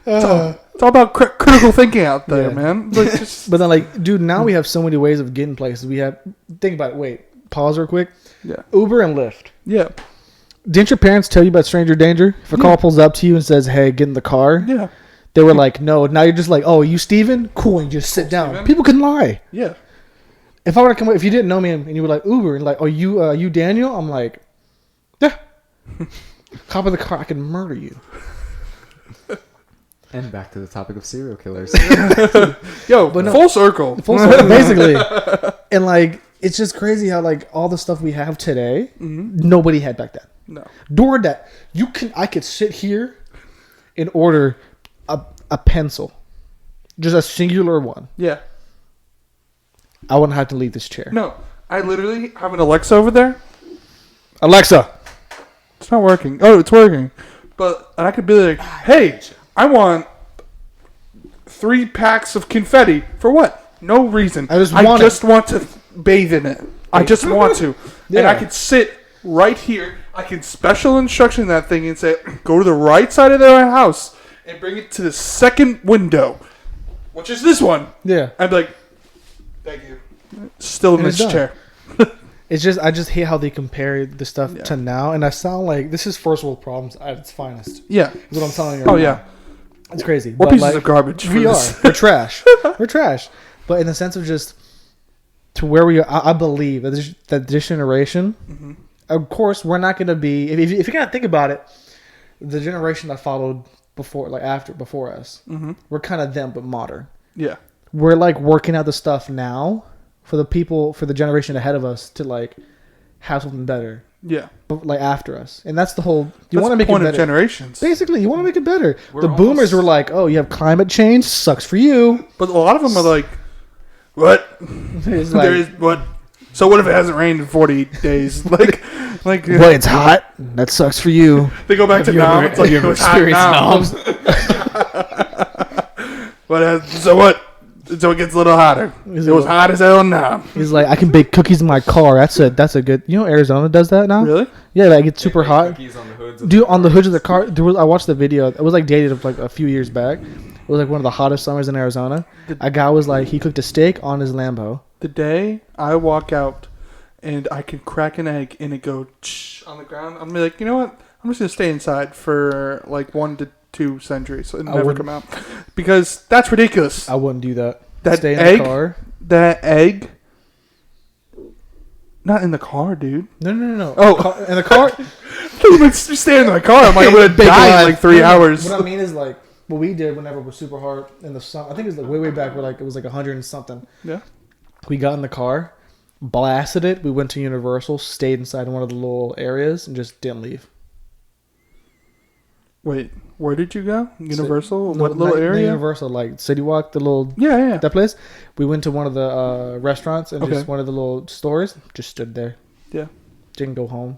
It's all about critical thinking out there, Yeah. man. Like, just, But then, like, dude, now we have so many ways of getting places. We have, think about it. Wait, pause real quick. yeah, Uber and Lyft. yeah, Didn't your parents tell you about stranger danger? If a car pulls up to you and says, hey, get in the car, yeah, they were like, no. Now you're just like, oh, you Steven? Cool, and you just sit down. Steven. People can lie. yeah. If I were to come up, if you didn't know me and you were like, Uber, and like, oh, you Daniel? I'm like, yeah. Hop in the car, I can murder you. And back to the topic of serial killers. Yo, But no- full circle. Full circle, basically. And like, it's just crazy how like all the stuff we have today, nobody had back then. No. During that, I could sit here and order a pencil, just a singular one. Yeah. I wouldn't have to leave this chair. No. I literally have an Alexa over there. Alexa, It's not working. Oh, it's working. But and I could be like, hey, I want 3 packs of confetti. For what? No reason. I just want to bathe in it. I just want to. And I Yeah. could sit right here. I can special instruction that thing and say, go to the right side of their house and bring it to the second window, which is this one. yeah. I'd be like, thank you. Still in And this it's done. chair. It's just I just hate how they compare the stuff Yeah. to now, and I sound like this is first world problems at its finest. Yeah. Is what I'm telling you. Oh, right yeah. now. It's crazy. We're But, pieces like, of garbage. for We are. this. We're trash. We're trash. But in the sense of just to where we are, I believe that this generation, of course, we're not going to be. If you kind of think about it, the generation that followed before us, we're kind of them but modern. Yeah. We're like working out the stuff now for the generation ahead of us to like have something better, Yeah. but like after us, and that's the whole. You That's want to the make point it of better. generations. Basically, you want to make it better. We're The boomers almost- were like, "Oh, you have climate change, sucks for you." But a lot of them are like, what? It's like, There is what? So what if it hasn't rained in 40 days? like, "Well, it's hot. That sucks for you." they go back to you now. ever- It's like, have you ever it's hot experienced now. So what? So it gets a little hotter. Is It it was what? hot as hell now. He's like, "I can bake cookies in my car. That's a good." You know, Arizona does that now. Really? Yeah, like it's super hot. Cookies on the hoods of Dude, on the hoods of the car, I watched the video. It was like dated like a few years back. It was like one of the hottest summers in Arizona. A guy was like, he cooked a steak on his Lambo. The day I walk out and I can crack an egg and it go on the ground, I'm like, you know what? I'm just gonna stay inside for like 1 to 2 centuries and I never wouldn't- come out because that's ridiculous. I wouldn't do that. That Stay in egg? the car. That egg, not in the car, dude. No. Oh. In the car. Just staying in my car. I'm like, I'm gonna Big die in life. like 3 hours. What I mean is like what we did whenever it was super hard in the summer. I think it was like way back where like it was like 100 and something. Yeah. We got in the car, blasted it. We went to Universal, stayed inside one of the little areas, and just didn't leave. Wait, where did you go? Universal? No, What little not area? Universal, like City Walk, the little Yeah. that place. We went to one of the restaurants and Okay. just one of the little stores. Just stood there. Yeah. Didn't go home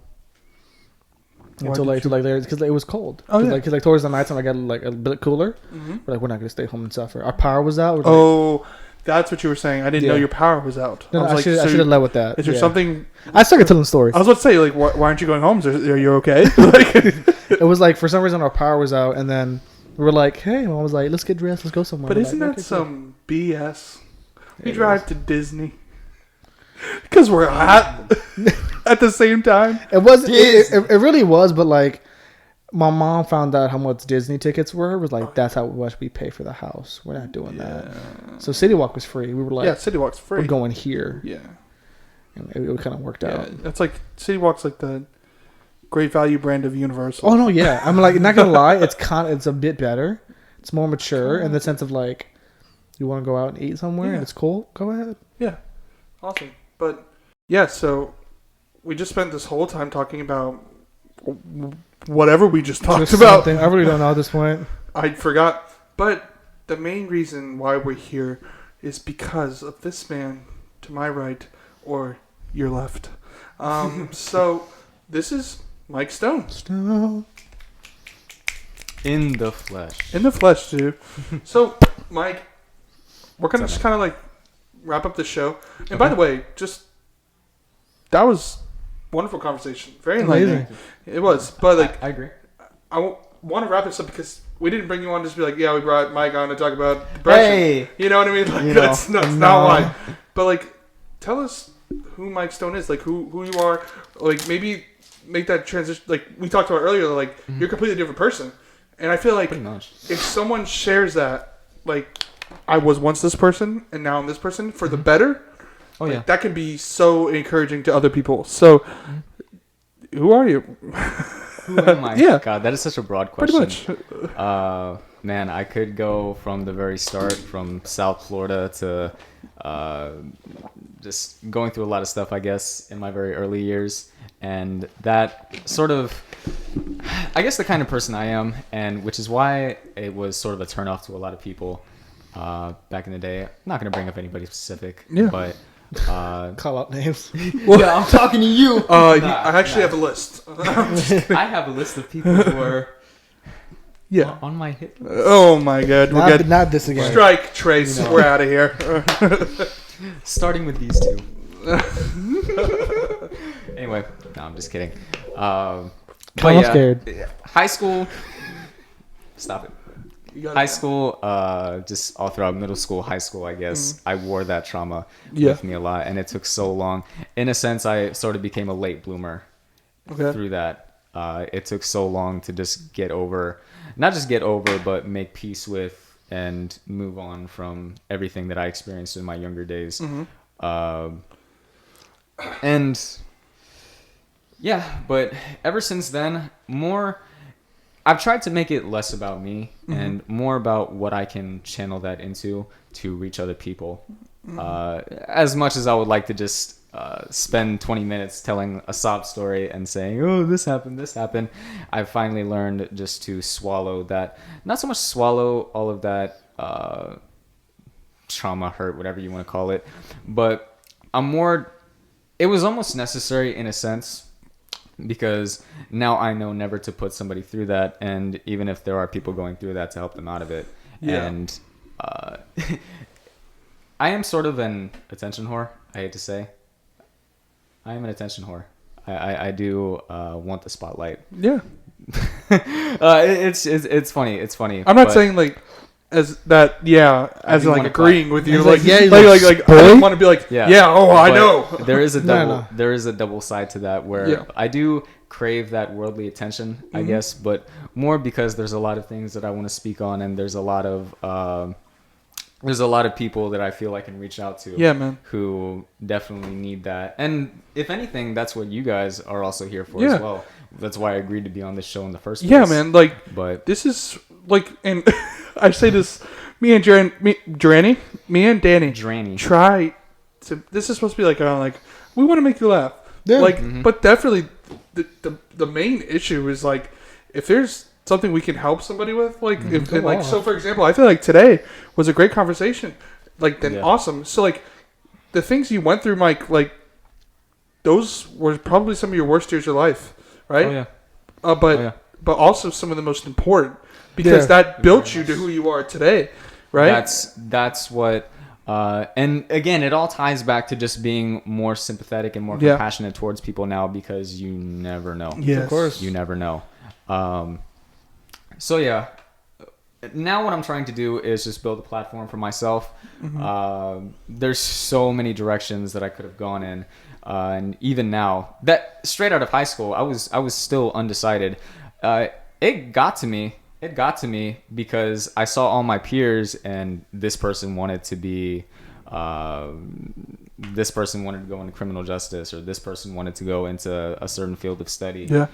Why until did like you- till like there because it was cold. Oh, yeah. Like towards the nighttime, I got like a bit cooler. Mhm. We're like, we're not gonna stay home and suffer. Our power was out. We're like, Oh, that's what you were saying. I didn't know Yeah. your power was out. no, I was I like, should so have led with that. is there Yeah. something? I started telling stories. I was about to say, like, why aren't you going home? Are you okay? Like, It was like for some reason our power was out, and then we were like, "Hey," Mom was like, "Let's get dressed. Let's go somewhere." but We're isn't like, that "Okay, cool." some BS? We It drive to Disney because we're hot at the same time. It was. It really was, but like, my mom found out how much Disney tickets were. Was like, that's how much we pay for the house. We're not doing that. So City Walk was free. We were like, Yeah, City Walk's free. we're going here. Yeah, And it kind of worked out. yeah. That's like City Walk's like the great value brand of Universal. Oh no, yeah. I'm like not gonna lie. It's a bit better. It's more mature in the sense of like, you want to go out and eat somewhere Yeah. and it's cool. Go ahead. Yeah, awesome. But yeah, so we just spent this whole time talking about whatever we just talked Just about. something- I really don't know at this point. I forgot. But the main reason why we're here is because of this man to my right or your left. So this is Mike Stone. Stone. In the flesh. In the flesh, dude. So, Mike, we're going to just kind of like wrap up the show. And by the way, that was wonderful conversation. Very enlightening. Amazing. It was. But like, I agree. I want to wrap this up because we didn't bring you on just to be like, yeah, we brought Mike on to talk about depression. Hey! You know what I mean? Like, You know, that's no. not why. But like, tell us who Mike Stone is. Like, who you are. Like, maybe make that transition. Like we talked about earlier. Like, you're a completely different person. And I feel like Pretty much. if someone shares that, like, I was once this person and now I'm this person for the better. Oh, like, yeah. that can be so encouraging to other people. So, who are you? Who am I? Yeah. God, that is such a broad Pretty question. much. Man, I could go from the very start, from South Florida to just going through a lot of stuff, I guess, in my very early years. And that sort of, I guess, the kind of person I am, and which is why it was sort of a turnoff to a lot of people back in the day. I'm not going to bring up anybody specific, Yeah. but... Call out names. yeah, I'm talking to you. I actually have a list. I have a list of people who are Yeah. on my hit list. Oh my God. We're Not, good. not this again. Strike, Trace. You know. We're out of here. Starting with these two. Anyway, no, I'm just kidding. I'm scared. High school. Stop it. You got High it. school, just all throughout middle school, high school, I guess, I wore that trauma Yeah. with me a lot, and it took so long. In a sense, I sort of became a late bloomer Okay. through that. It took so long to just get over, not just get over, but make peace with and move on from everything that I experienced in my younger days. And yeah, but ever since then, I've tried to make it less about me and more about what I can channel that into to reach other people. As much as I would like to just spend 20 minutes telling a sob story and saying, oh, this happened, I've finally learned just to swallow that. Not so much swallow all of that trauma, hurt, whatever you want to call it, but it was almost necessary in a sense, because now I know never to put somebody through that, and even if there are people going through that, to help them out of it. Yeah. And I am sort of an attention whore, I hate to say. I am an attention whore. I do want the spotlight. Yeah. It's funny. It's funny. I'm not but- saying like as that. Yeah. As do like wanna agreeing with you. He's Like like, yeah, like I don't want to be like Yeah. yeah. Oh, I But know. There is a No, double. no. There is a double side to that where Yeah. I do crave that worldly attention, I guess, but more because there's a lot of things that I want to speak on, and there's a lot of there's a lot of people that I feel I can reach out to. Yeah, man. Who definitely need that. And if anything, that's what you guys are also here for Yeah. as well. That's why I agreed to be on this show in the first place. Yeah, man. Like, But this is like, and I say this, me and Danny Dranny. try to. This is supposed to be like, we want to make you laugh. Yeah. Like, Mm-hmm. but definitely, the main issue is like, if there's something we can help somebody with, like, if Go and like, on. so for example, I feel like today was a great conversation. Like, then Yeah. awesome. So like, the things you went through, Mike, like, those were probably some of your worst years of life, right? Oh yeah. But Oh, yeah. but also some of the most important because Yeah. that built you to who you are today, right? That's what. And again, it all ties back to just being more sympathetic and more Yeah. compassionate towards people now because you never know. Yes. Of course. You never know. So yeah, now what I'm trying to do is just build a platform for myself. There's so many directions that I could have gone in, and even now, that straight out of high school, I was still undecided. It got to me. It got to me because I saw all my peers, and this person wanted to be. This person wanted to go into criminal justice, or this person wanted to go into a certain field of study. Yeah.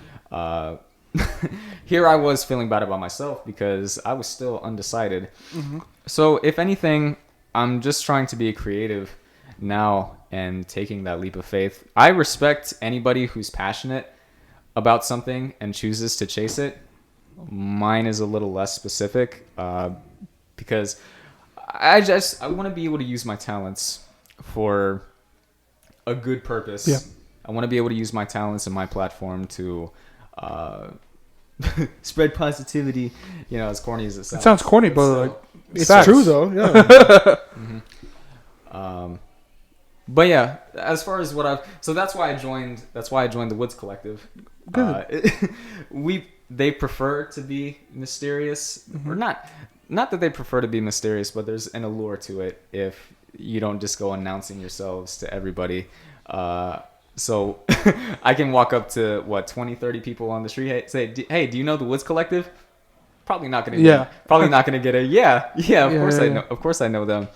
Here I was feeling bad about myself because I was still undecided. So if anything, I'm just trying to be creative now and taking that leap of faith. I respect anybody who's passionate about something and chooses to chase it. Mine is a little less specific because I want to be able to use my talents for a good purpose. Yeah. I want to be able to use my talents and my platform to spread positivity. You know, as corny as it sounds. It sounds corny, but So- like It's facts. true though. Yeah. But yeah, as far as so that's why I joined the Woods Collective. Good. They prefer to be mysterious, or not that they prefer to be mysterious, but there's an allure to it if you don't just go announcing yourselves to everybody. So I can walk up to 20, 30 people on the street, say, "Hey, do you know the Woods Collective?" Probably not gonna. Probably not gonna get a yeah. Of course I know. Of course I know them.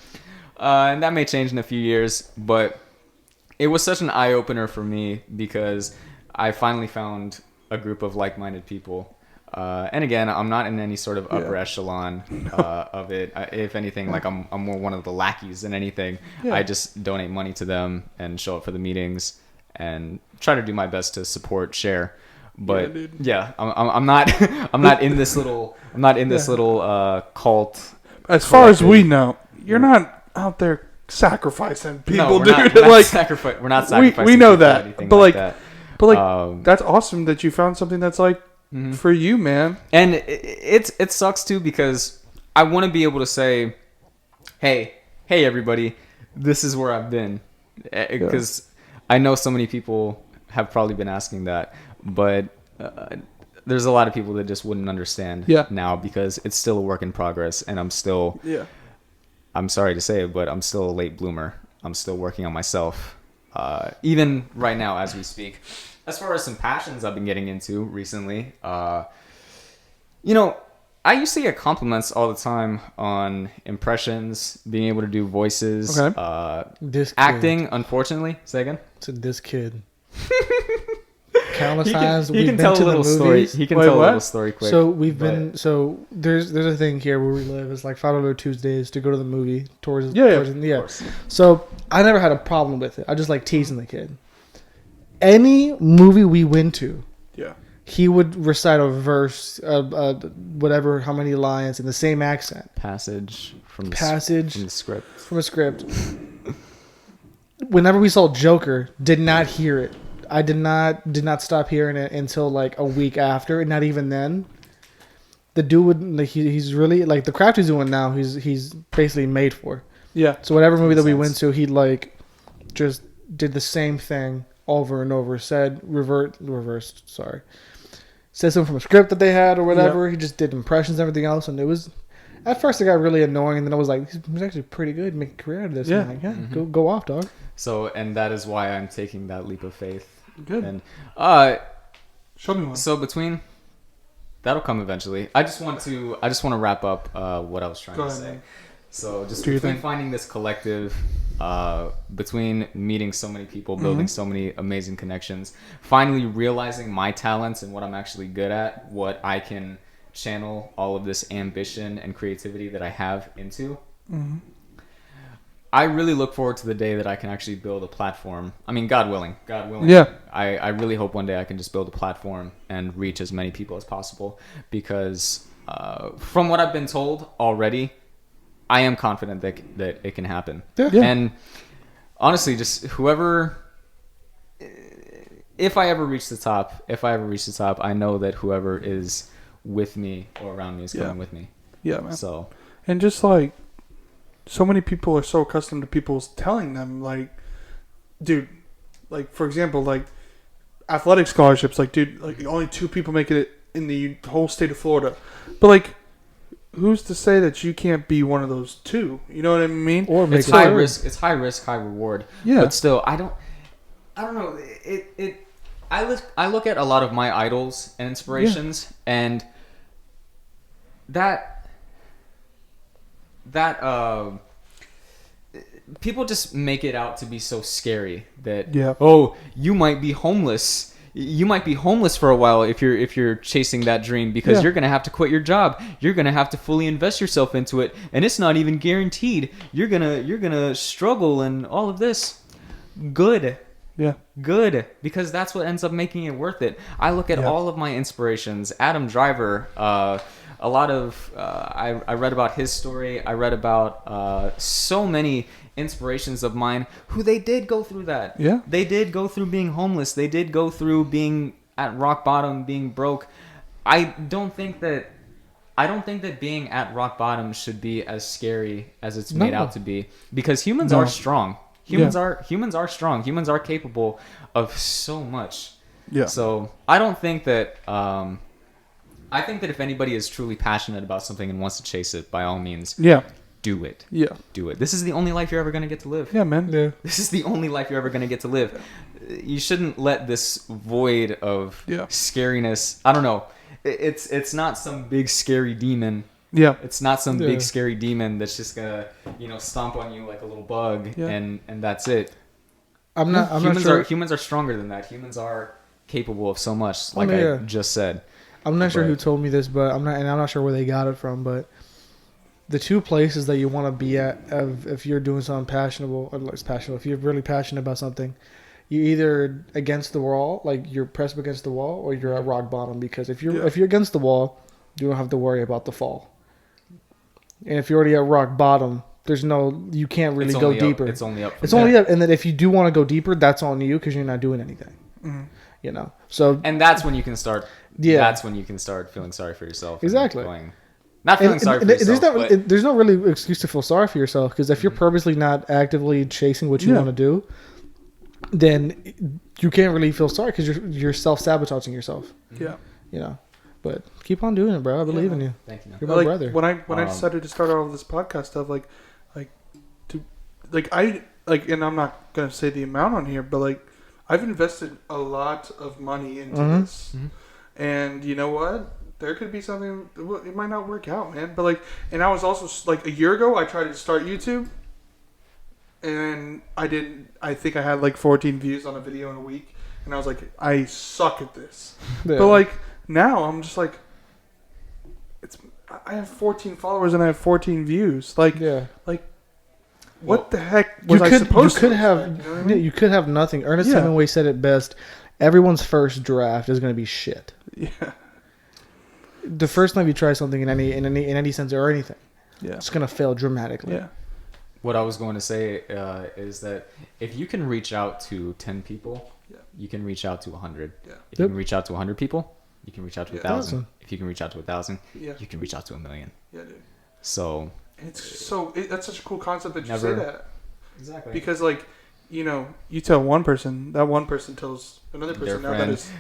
And that may change in a few years, but it was such an eye opener for me because I finally found a group of like-minded people. And again, I'm not in any sort of upper echelon of it. If anything, like I'm more one of the lackeys than anything. Yeah. I just donate money to them and show up for the meetings and try to do my best to support, share. But I'm not I'm not in this little cult. As far as we know, you're not out there sacrificing people, we're dude. Not, we're not like we're not sacrificing. we know people or that, anything but like, that. that's awesome that you found something that's like for you, man. And it sucks too because I want to be able to say, hey everybody, this is where I've been, because I know so many people have probably been asking that, but there's a lot of people that just wouldn't understand now because it's still a work in progress, and I'm sorry to say it, but I'm still a late bloomer. I'm still working on myself, even right now as we speak. As far as some passions I've been getting into recently, I used to get compliments all the time on impressions, being able to do voices, This kid. acting. Unfortunately, say again. To this kid. Countless times He we've can been tell to a little the story. movies. He can Wait, tell a what? little story quick. So we've but- been there's a thing here where we live. It's like $5 Tuesdays to go to the movie towards Yeah, towards- So I never had a problem with it. I just like teasing the kid. Any movie we went to, he would recite a verse, whatever, how many lines in the same accent. passage from the script. From a script. Whenever we saw Joker, did not hear it. I did not stop hearing it until like a week after, and not even then. The dude would like he's really like the craft he's doing now. He's basically made for. Yeah. So whatever movie that we Makes went to, he like just did the same thing over and over. Said reversed. Sorry. Said something from a script that they had or whatever. He just did impressions and everything else, and it was. At first, it got really annoying, and then I was like, "He's actually pretty good. Make a career out of this." Yeah. And I'm like, go off, dog. So, and that is why I'm taking that leap of faith. Good. And Show me one. so that'll come eventually. I just want to wrap up what I was trying Go to ahead, say. man. So just Do your between thing. finding this collective, between meeting so many people, building so many amazing connections, finally realizing my talents and what I'm actually good at, what I can channel all of this ambition and creativity that I have into. I really look forward to the day that I can actually build a platform. I mean, God willing. Yeah. I really hope one day I can just build a platform and reach as many people as possible, because from what I've been told already, I am confident that it can happen. Yeah. And honestly, just whoever, if I ever reach the top, I know that whoever is with me or around me is coming with me. Yeah, man. So And just like, so many people are so accustomed to people telling them, like, dude, like, for example, like, athletic scholarships, like, dude, like, only 2 people make it in the whole state of Florida. But, like, who's to say that you can't be one of those 2? You know what I mean? Or make it's it high third. risk. It's high risk, high reward. Yeah. But still, I don't know. I look at a lot of my idols and inspirations, and that people just make it out to be so scary that oh, you might be homeless. You might be homeless for a while if you're chasing that dream, because you're gonna have to quit your job. You're gonna have to fully invest yourself into it, and it's not even guaranteed. You're gonna struggle and all of this. Good, because that's what ends up making it worth it. I look at all of my inspirations. Adam Driver. A lot of I read about his story. I read about so many inspirations of mine who they did go through that. Yeah. They did go through being homeless. They did go through being at rock bottom, being broke. I don't think that being at rock bottom should be as scary as it's made out to be, because humans are strong. Humans are strong. Humans are capable of so much. Yeah. So I don't think that. I think that if anybody is truly passionate about something and wants to chase it, by all means, do it. Yeah. Do it. This is the only life you're ever going to get to live. Yeah, man. Yeah. This is the only life you're ever going to get to live. You shouldn't let this void of scariness. I don't know. It's not some big scary demon. Yeah. It's not some big scary demon that's just gonna, stomp on you like a little bug, and that's it. I'm not sure. Humans are stronger than that. Humans are capable of so much, like I just said. I'm not sure who told me this, but I'm not sure where they got it from. But the 2 places that you want to be at, if you're doing something if you're really passionate about something, you're either against the wall, like you're pressed up against the wall, or you're at rock bottom. Because if you're against the wall, you don't have to worry about the fall. And if you're already at rock bottom, you can't really go deeper. It's only up. It's only up. And then if you do want to go deeper, that's on you, because you're not doing anything. Mm-hmm. So. And that's when you can start. Yeah. That's when you can start feeling sorry for yourself. Exactly. Not feeling sorry for yourself. There's no really excuse to feel sorry for yourself, because if you're purposely not actively chasing what you want to do, then you can't really feel sorry, because you're self-sabotaging yourself. Yeah. But keep on doing it, bro. I believe in you. Thank you. You're my brother. When I decided to start all of this podcast stuff, and I'm not gonna say the amount on here, but I've invested a lot of money into this, and you know what? There could be something. It might not work out, man. But and I was also a year ago, I tried to start YouTube, and I didn't. I think I had 14 views on a video in a week, and I was like, I suck at this. Yeah. But now I'm just I have 14 followers and I have 14 views. What the heck was I supposed to? You could have nothing. Ernest Hemingway said it best. Everyone's first draft is going to be shit. Yeah. The first time you try something in any sense or anything, it's going to fail dramatically. Yeah. What I was going to say is that if you can reach out to 10 people, you can reach out to 100. Yeah. If you can reach out to 100 people, you can reach out to 1,000. If you can reach out to 1,000, you can reach out to 1,000,000. Yeah, dude. So that's such a cool concept that you say that. Exactly. Because you tell one person, that one person tells another person.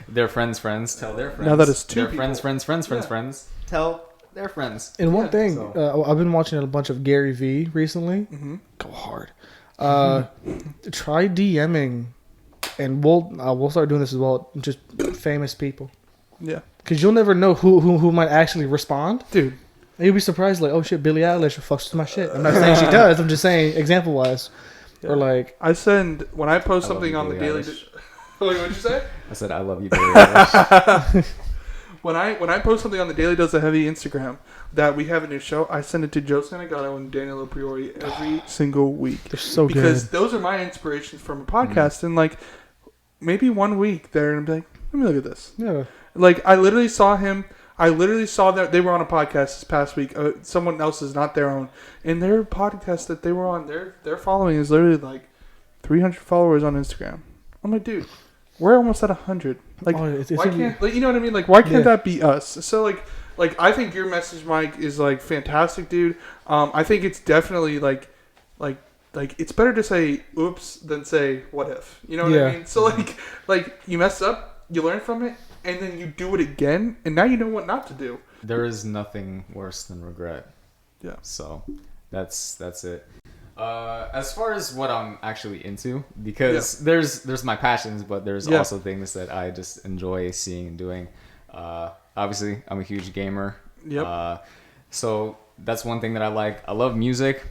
Their friends tell their friends. Now that is 2 their people. friends tell their friends. And one thing, I've been watching a bunch of Gary Vee recently. Mm-hmm. Go hard. Try DMing, and we'll start doing this as well. Just famous people. Yeah. Because you'll never know who might actually respond. Dude. And you'll be surprised, like, oh shit, Billie Eilish fucks with my shit. I'm not saying she does. I'm just saying example wise, or like I send when I post I love something you, on the Billie daily. Eilish. Wait, what'd you say? I said I love you, Billie Eilish. When I post something on the Daily Dose of Heavy Instagram that we have a new show, I send it to Joe Santagato and Daniel Priori every single week. they're so Because good. those are my inspirations from a podcast. And like maybe 1 week there and be like, let me look at this. Yeah, Like I literally saw that they were on a podcast this past week. Someone else's, not their own. And their podcast that they were on, their following is literally like 300 followers on Instagram. I'm like, dude, we're almost at 100. Like, Oh, it's why gonna be- can't, like, you know what I mean? Like, why can't Yeah. that be us? So like I think your message, Mike, is like fantastic, dude. I think it's definitely like it's better to say oops than say what if. You know what Yeah. I mean? So like you mess up, you learn from it, and then you do it again, and now you know what not to do. There is nothing worse than regret. Yeah. So that's it. As far as what I'm actually into, because there's my passions, but there's Yeah. also things that I just enjoy seeing and doing. Obviously, I'm a huge gamer. Yep. So that's one thing that I like. I love music.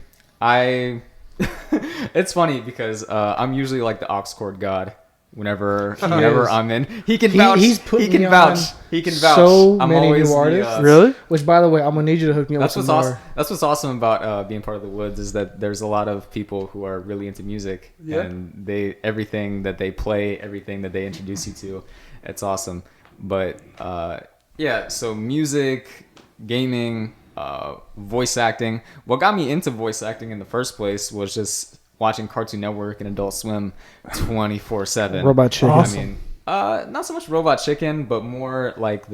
It's funny because I'm usually like the aux cord god. Whenever is. I'm in, he can vouch. he's put he can me vouch. on He can vouch. so I'm many always new the, artists. Really? Which, by the way, I'm gonna need you to hook me up That's with what's some awesome. more. That's what's awesome about being part of the Woods is that there's a lot of people who are really into music, Yeah. and everything that they play, everything that they introduce you to, it's awesome. But yeah, so music, gaming, voice acting. What got me into voice acting in the first place was just watching Cartoon Network and Adult Swim 24/7. Robot Chicken. Awesome. I mean, not so much Robot Chicken, but more like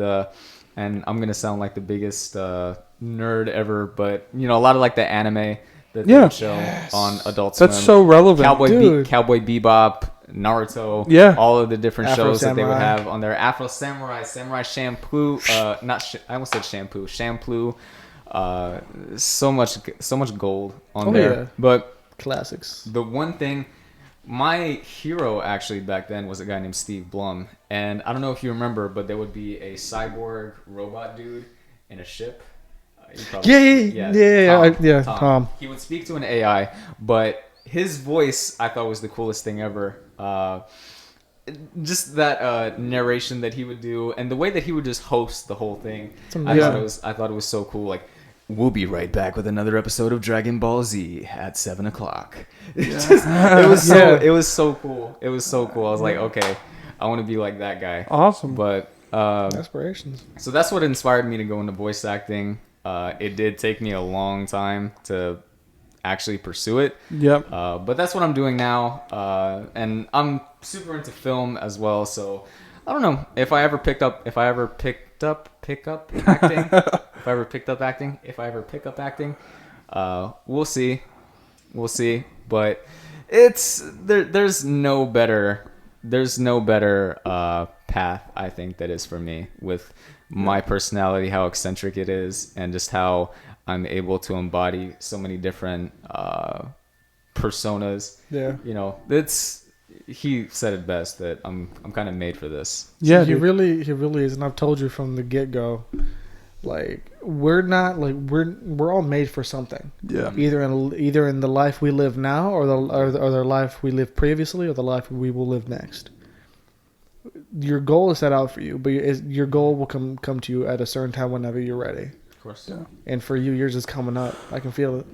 and I'm gonna sound like the biggest nerd ever, but you know, a lot of like the anime that they Yeah. would show on Adult Swim. That's so relevant. Dude. Cowboy Bebop, Naruto, Yeah. all of the different Afro shows that they would Samurai. have on their Afro Samurai, Samurai Shampoo, I almost said shampoo, Shampoo. So much gold on Oh, there, yeah. but. Classics. The one thing, my hero actually back then was a guy named Steve Blum, and I don't know if you remember, but there would be a cyborg robot dude in a ship. You probably- Yeah, Tom. He would speak to an AI, but his voice I thought was the coolest thing ever. Just that narration that he would do, and the way that he would just host the whole thing. amazing. I thought it was so cool. Like, we'll be right back with another episode of Dragon Ball Z at 7:00. It was so cool. It was so cool. I was like, okay, I want to be like that guy. Awesome. But Aspirations. so that's what inspired me to go into voice acting. It did take me a long time to actually pursue it. Yep. But that's what I'm doing now. And I'm super into film as well. So I don't know if I ever pick up acting, we'll see. But there's no better path, I think, that is for me with my personality, how eccentric it is, and just how I'm able to embody so many different personas. Yeah. You know, he said it best that I'm kind of made for this. Yeah. he dude. really is, and I've told you from the get go. Like, we're not like we're all made for something. Yeah. Either in the life we live now, or the life we lived previously, or the life we will live next. Your goal is set out for you, but your goal will come to you at a certain time whenever you're ready. Of course. Yeah. And for you, yours is coming up. I can feel it.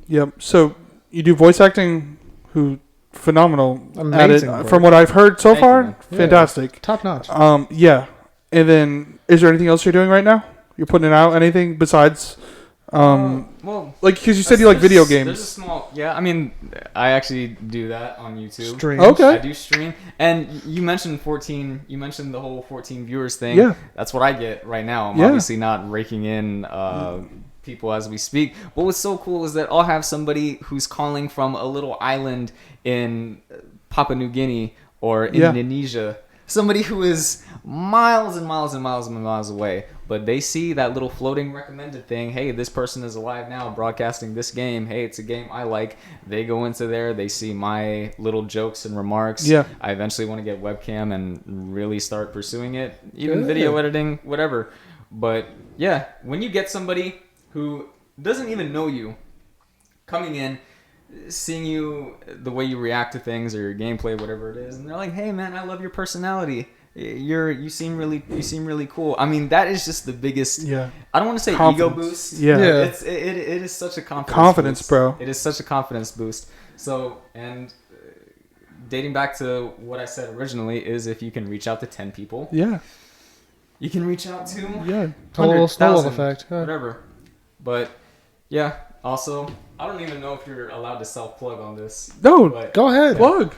Yep. So you do voice acting. Who phenomenal Amazing, at it. bro. From what I've heard so Thank you, far, man. Yeah. fantastic. Top notch. Yeah. And then, is there anything else you're doing right now? You're putting it out? Anything besides, Well, like, because you said you like video games. There's a small, yeah. I mean, I actually do that on YouTube. Streams. Okay. I do stream, and you mentioned 14. You mentioned the whole 14 viewers thing. Yeah. That's what I get right now. I'm Yeah. obviously not raking in people as we speak. But what's so cool is that I'll have somebody who's calling from a little island in Papua New Guinea or Yeah. Indonesia. Somebody who is miles and miles and miles and miles away, but they see that little floating recommended thing. Hey, this person is alive now broadcasting this game. Hey, it's a game I like. They go into there. They see my little jokes and remarks. Yeah. I eventually want to get webcam and really start pursuing it. Even Good. video editing, whatever. But yeah, when you get somebody who doesn't even know you, coming in, seeing you, the way you react to things or your gameplay, whatever it is, and they're like, "Hey, man, I love your personality. You seem really cool." I mean, that is just the biggest. Yeah. I don't want to say Confidence. ego boost. Yeah. Yeah. It is such a Confidence, boost. bro. It is such a confidence boost. So, and dating back to what I said originally is if you can reach out to 10 people, Yeah. you can reach out to Yeah. A little snowball 100,000, effect. Yeah. whatever. But yeah, also, I don't even know if you're allowed to self-plug on this. No. But Go ahead. Plug.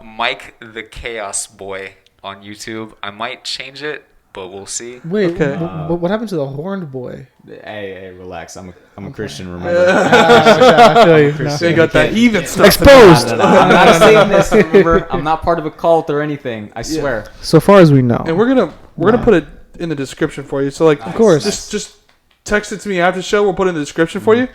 Mike the Chaos Boy on YouTube. I might change it, but we'll see. Wait, Okay. what happened to the horned boy? hey, relax. I'm a Christian, remember? I feel you. Christian. They got that heathen stuff. Exposed. No, I'm not a Satanist, remember? I'm not part of a cult or anything. I swear. So far as we know. And we're gonna put it in the description for you. So like, Of course. just text it to me after the show. We'll put it in the description for you.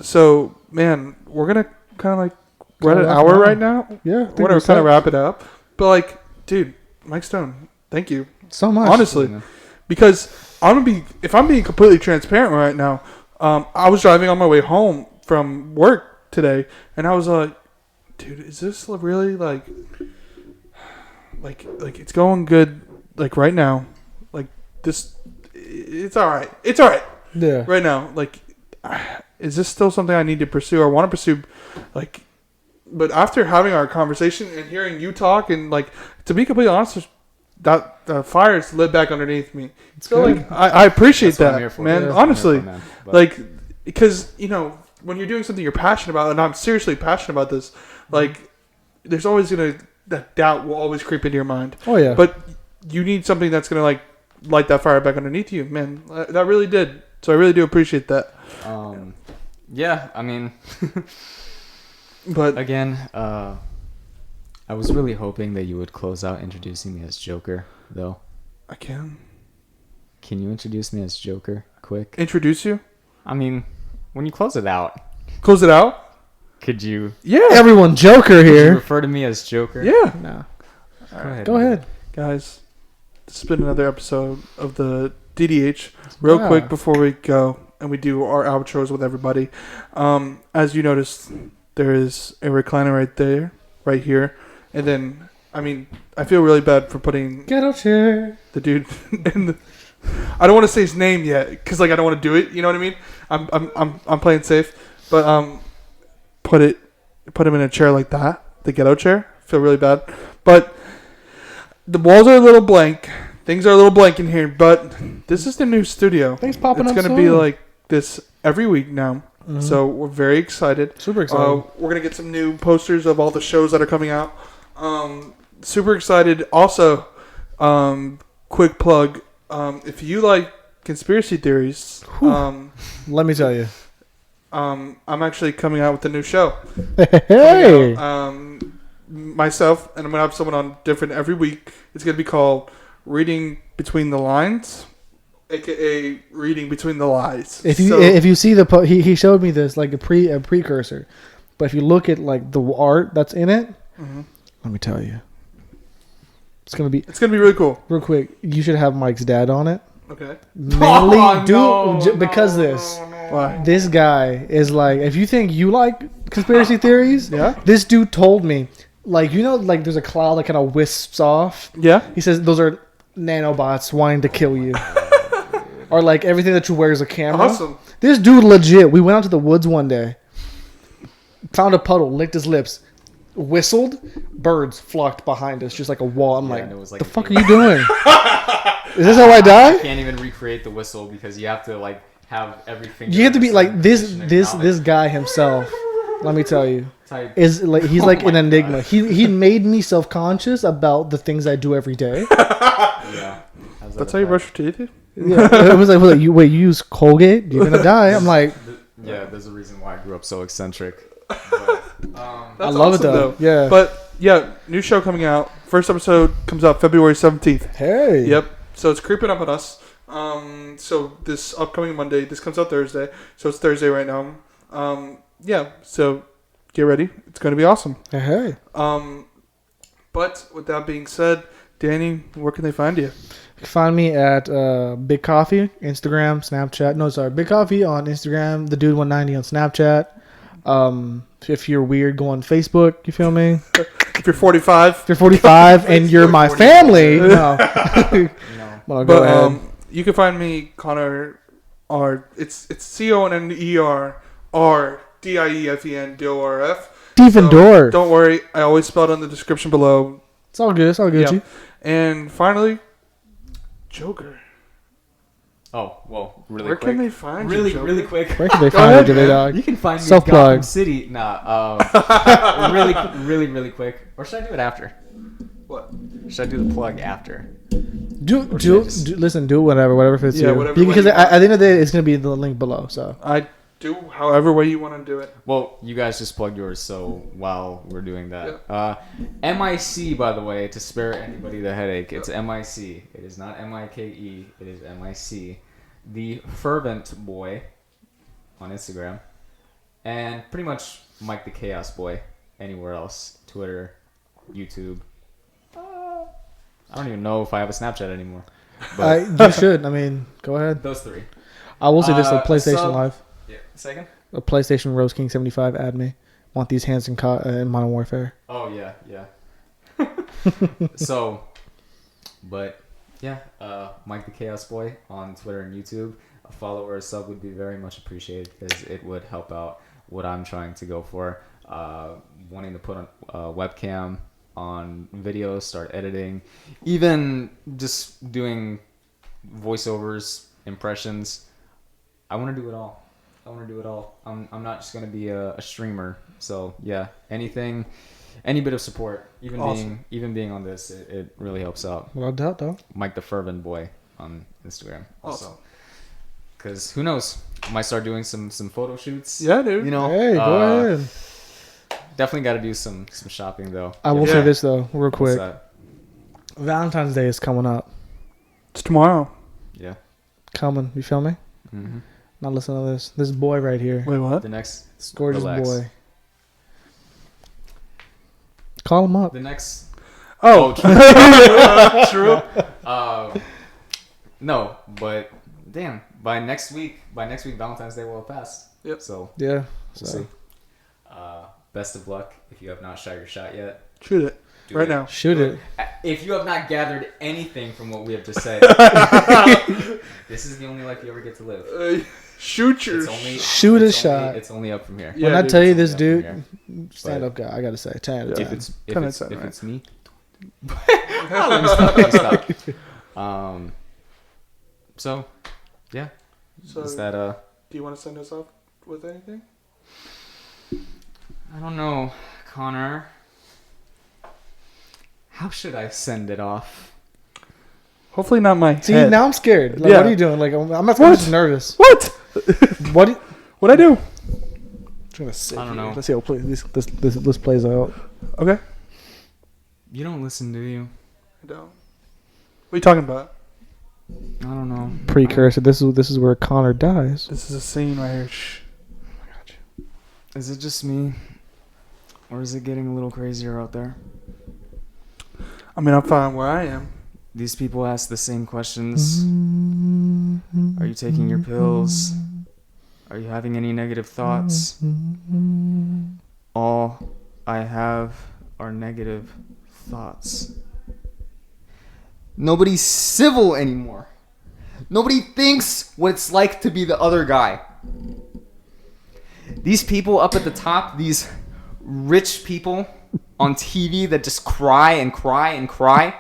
So man, we're gonna kind of like we're at an Kinda hour wrap it right now. Yeah. I think We're gonna we're kind of set. wrap it up. But like, dude, Mike Stone, thank you. So much. Honestly, because if I'm being completely transparent right now, I was driving on my way home from work today, and I was like, dude, is this really like it's going good like right now, like this, it's all right, Yeah. right now, like, is this still something I need to pursue or want to pursue, like, but after having our conversation and hearing you talk and like, to be completely honest, that the fire's lit back underneath me. So good. like, I appreciate That's what I'm here that, for. man. Yeah. Honestly, I'm here for, man. But- like, because when you're doing something you're passionate about, and I'm seriously passionate about this, like, there's always that doubt will always creep into your mind. Oh yeah. But you need something that's gonna like light that fire back underneath you, man. That really did. So I really do appreciate that. Yeah, I mean, But again, I was really hoping that you would close out introducing me as Joker, though. I can Can you introduce me as Joker, quick? introduce you. I mean, when you close it out, Close it out. could you Yeah. Everyone, Joker could you here. refer to me as Joker? Yeah. No. Go ahead. Go ahead. Guys, this has been another episode of the DDH. Real Yeah. quick before we go and we do our outros with everybody. As you noticed, there is a recliner right there, right here. And then, I mean, I feel really bad for putting Ghetto chair. the dude in the... I don't want to say his name yet because like I don't want to do it. You know what I mean? I'm playing safe, but put him in a chair like that, the ghetto chair. Feel really bad, but the walls are a little blank. Things are a little blank in here, but this is the new studio. Things popping It's up gonna soon. be like this every week now. Mhm. So we're very excited. Super excited. We're gonna get some new posters of all the shows that are coming out. Super excited. Also, quick plug. If you like conspiracy theories, Let me tell you. I'm actually coming out with a new show. Hey. Myself, and I'm gonna have someone on different every week. It's gonna be called Reading Between the Lines, aka Reading Between the Lies. If you see the he showed me this like a precursor, but if you look at like the art that's in it, Mhm. let me tell you, it's gonna be It's gonna be really cool. real quick. You should have Mike's dad on it. Okay. Mainly, no, because no, this. Why? This guy is like, if you think you like conspiracy theories, Yeah. this dude told me, like, like there's a cloud that kind of wisps off. Yeah. He says those are nanobots wanting to kill you. Or like everything that you wear is a camera. Awesome. This dude legit, we went out to the woods one day, found a puddle, licked his lips, whistled, birds flocked behind us, just like a wall. I'm Yeah, like, and it was like the a fuck are big- you doing? Is this how I die? Can't even recreate the whistle because you have to like have everything. You have to be like this This guy himself. Let me tell you, type. is like he's like Oh an my enigma. He made me self conscious about the things I do every day. Yeah. How's that That's how you affect- brush your teeth? Yeah, it was like you use Colgate, you're gonna die. I'm like, Yeah, there's a reason why I grew up so eccentric. But, I That's love it awesome, though. Yeah. But yeah, new show coming out. First episode comes out February 17th. hey. Yep. So it's creeping up on us. So this upcoming Monday, this comes out Thursday. So it's Thursday right now. Yeah. So get ready. It's going to be awesome. Hey. But with that being said, Danny, where can they find you? You can find me at Big Coffee, Instagram, Snapchat. No, sorry, Big Coffee on Instagram, the Dude 190 on Snapchat. If you're weird, go on Facebook. You feel me? If you're 45. If you're 45 and you're my family, no. No. Well, go But ahead. you can find me, Connor, it's CONNERRDIEFEN Stephen Dorff. Don't worry, I always spell it in the description below. It's all good. It's all good. Yeah. And finally, Joker. Oh, well, really Where quick. can they find you, Really, Joker? really quick. Where can they Go find ahead, you, man. dog? You can find me in Self-plug. Gotham City. Really quick. Or should I do it after? What? Should I do the plug after? Listen, do whatever fits Yeah, you. whatever way Because you at the end of the day, it's gonna be the link below. So I do however way you want to do it. Well, you guys just plugged yours, so while we're doing that. MIC, by the way, to spare anybody the headache, it's MIC. It is not MIKE, it is MIC. The Fervent Boy on Instagram. And pretty much Mike the Chaos Boy anywhere else. Twitter, YouTube. I don't even know if I have a Snapchat anymore. But you should. I mean, go ahead. those three. I will say this: the PlayStation so- Live, Yeah. Second? a PlayStation Rose King 75. Add me. Want these hands in Modern Warfare? Oh yeah. So, but yeah, Mike the Chaos Boy on Twitter and YouTube. A follow or a sub would be very much appreciated because it would help out what I'm trying to go for. Wanting to put on webcam on videos, start editing, even just doing voiceovers, impressions. I want to do it all. I'm not just gonna be a streamer. So yeah, any bit of support, even being on this, it really helps out. Without doubt, though. Mike the Fervent Boy on Instagram. Awesome. Because who knows, I might start doing some photo shoots. Yeah, dude. You know, Hey, go ahead. definitely got to do some shopping though. I will Yeah. say this though, real What's quick. that? Valentine's Day is coming up. It's tomorrow. Yeah. Coming. You feel me? hmm Now listen to this. This boy right here. Wait, what? The next. This gorgeous Relax. boy. Call him up. The next. Oh, True. No, but damn. By next week, Valentine's Day will have passed. Yep. So Yeah. we'll So. see. Best of luck if you have not shot your shot yet. shoot it Do right it. now. Shoot it. If you have not gathered anything from what we have just said, this is the only life you ever get to live. Shoot your. It's only Shoot a it's shot. Only, it's only up from here. Yeah, when I dude, tell you it's this only dude, up from stand up guy, I gotta say, 10 out of Yeah. 10. If 10 out of 10, right? it's me, let me stop. So, yeah, So, is that do you want to send us off with anything? I don't know, Connor. How should I send it off? Hopefully not my See, head. now I'm scared. Like, Yeah. what are you doing? Like, I'm not What? just nervous. What? What? What'd I do? I'm gonna sit I don't here. know. Let's see how this plays out. Okay. You don't listen, do you? I don't. What are you talking about? I don't know. Precursor. This is where Connor dies. This is a scene right here. Shh. Is it just me, or is it getting a little crazier out there? I mean, I'm fine where I am. These people ask the same questions. Are you taking your pills? Are you having any negative thoughts? All I have are negative thoughts. Nobody's civil anymore. Nobody thinks what it's like to be the other guy. These people up at the top, these rich people on TV that just cry and cry and cry.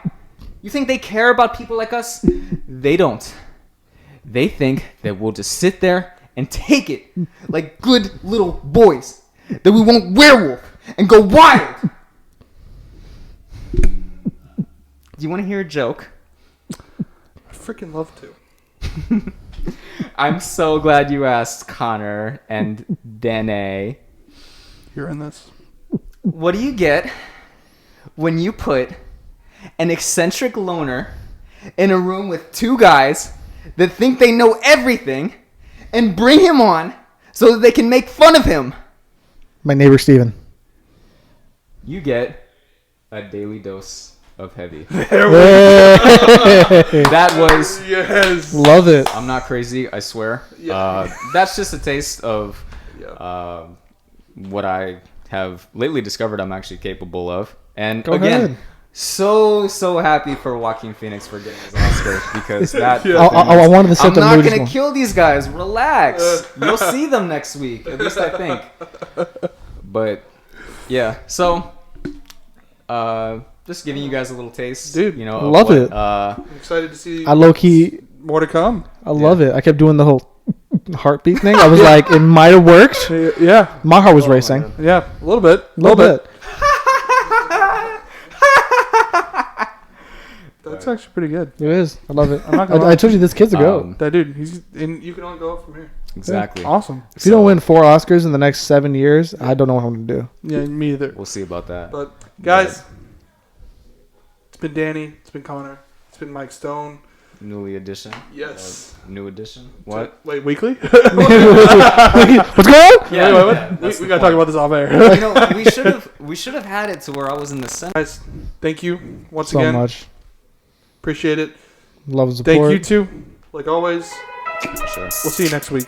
You think they care about people like us? They don't. They think that we'll just sit there and take it like good little boys. That we won't werewolf and go wild. Do you want to hear a joke? I freaking love to. I'm so glad you asked, Connor and Danae. You're in this. What do you get when you put an eccentric loner in a room with two guys that think they know everything and bring him on so that they can make fun of him? My neighbor Steven. You get a daily dose of heavy. There we That was. Yes. Love it. I'm not crazy, I swear. Yeah. That's just a taste of Yeah. what I have lately discovered I'm actually capable of. And Go again, ahead. so happy for Joaquin Phoenix for getting his Oscar because that. Yeah. I wanted to set I'm the not mood. gonna kill these guys. Relax. You'll see them next week. At least I think. But yeah, so just giving you guys a little taste, Dude, You know, love it. Uh, I'm excited to see I low key, more to come. I love it. I kept doing the whole heartbeat thing. I was like, it might have worked. Yeah. My heart was racing. Yeah. A little bit. A little bit. That's actually pretty good. It is. I love it. I'm not gonna I told you this kid's a goat. That dude, he's and you can only go up from here. exactly. Awesome. If you don't win 4 Oscars in the next 7 years, I don't know what I'm gonna do. Yeah, me either. We'll see about that. But guys, it's been Danny. It's been Connor. It's been Mike Stone. Newly edition. Yes. New edition. What? Wait, weekly? What's going on? Yeah, Anyway, yeah, that's we the gotta talk point. about this off air. You know, we should have had it to where I was in the center. Guys, thank you once So again. much. Appreciate it. Love and support. Thank you too. Like always, Sure. we'll see you next week.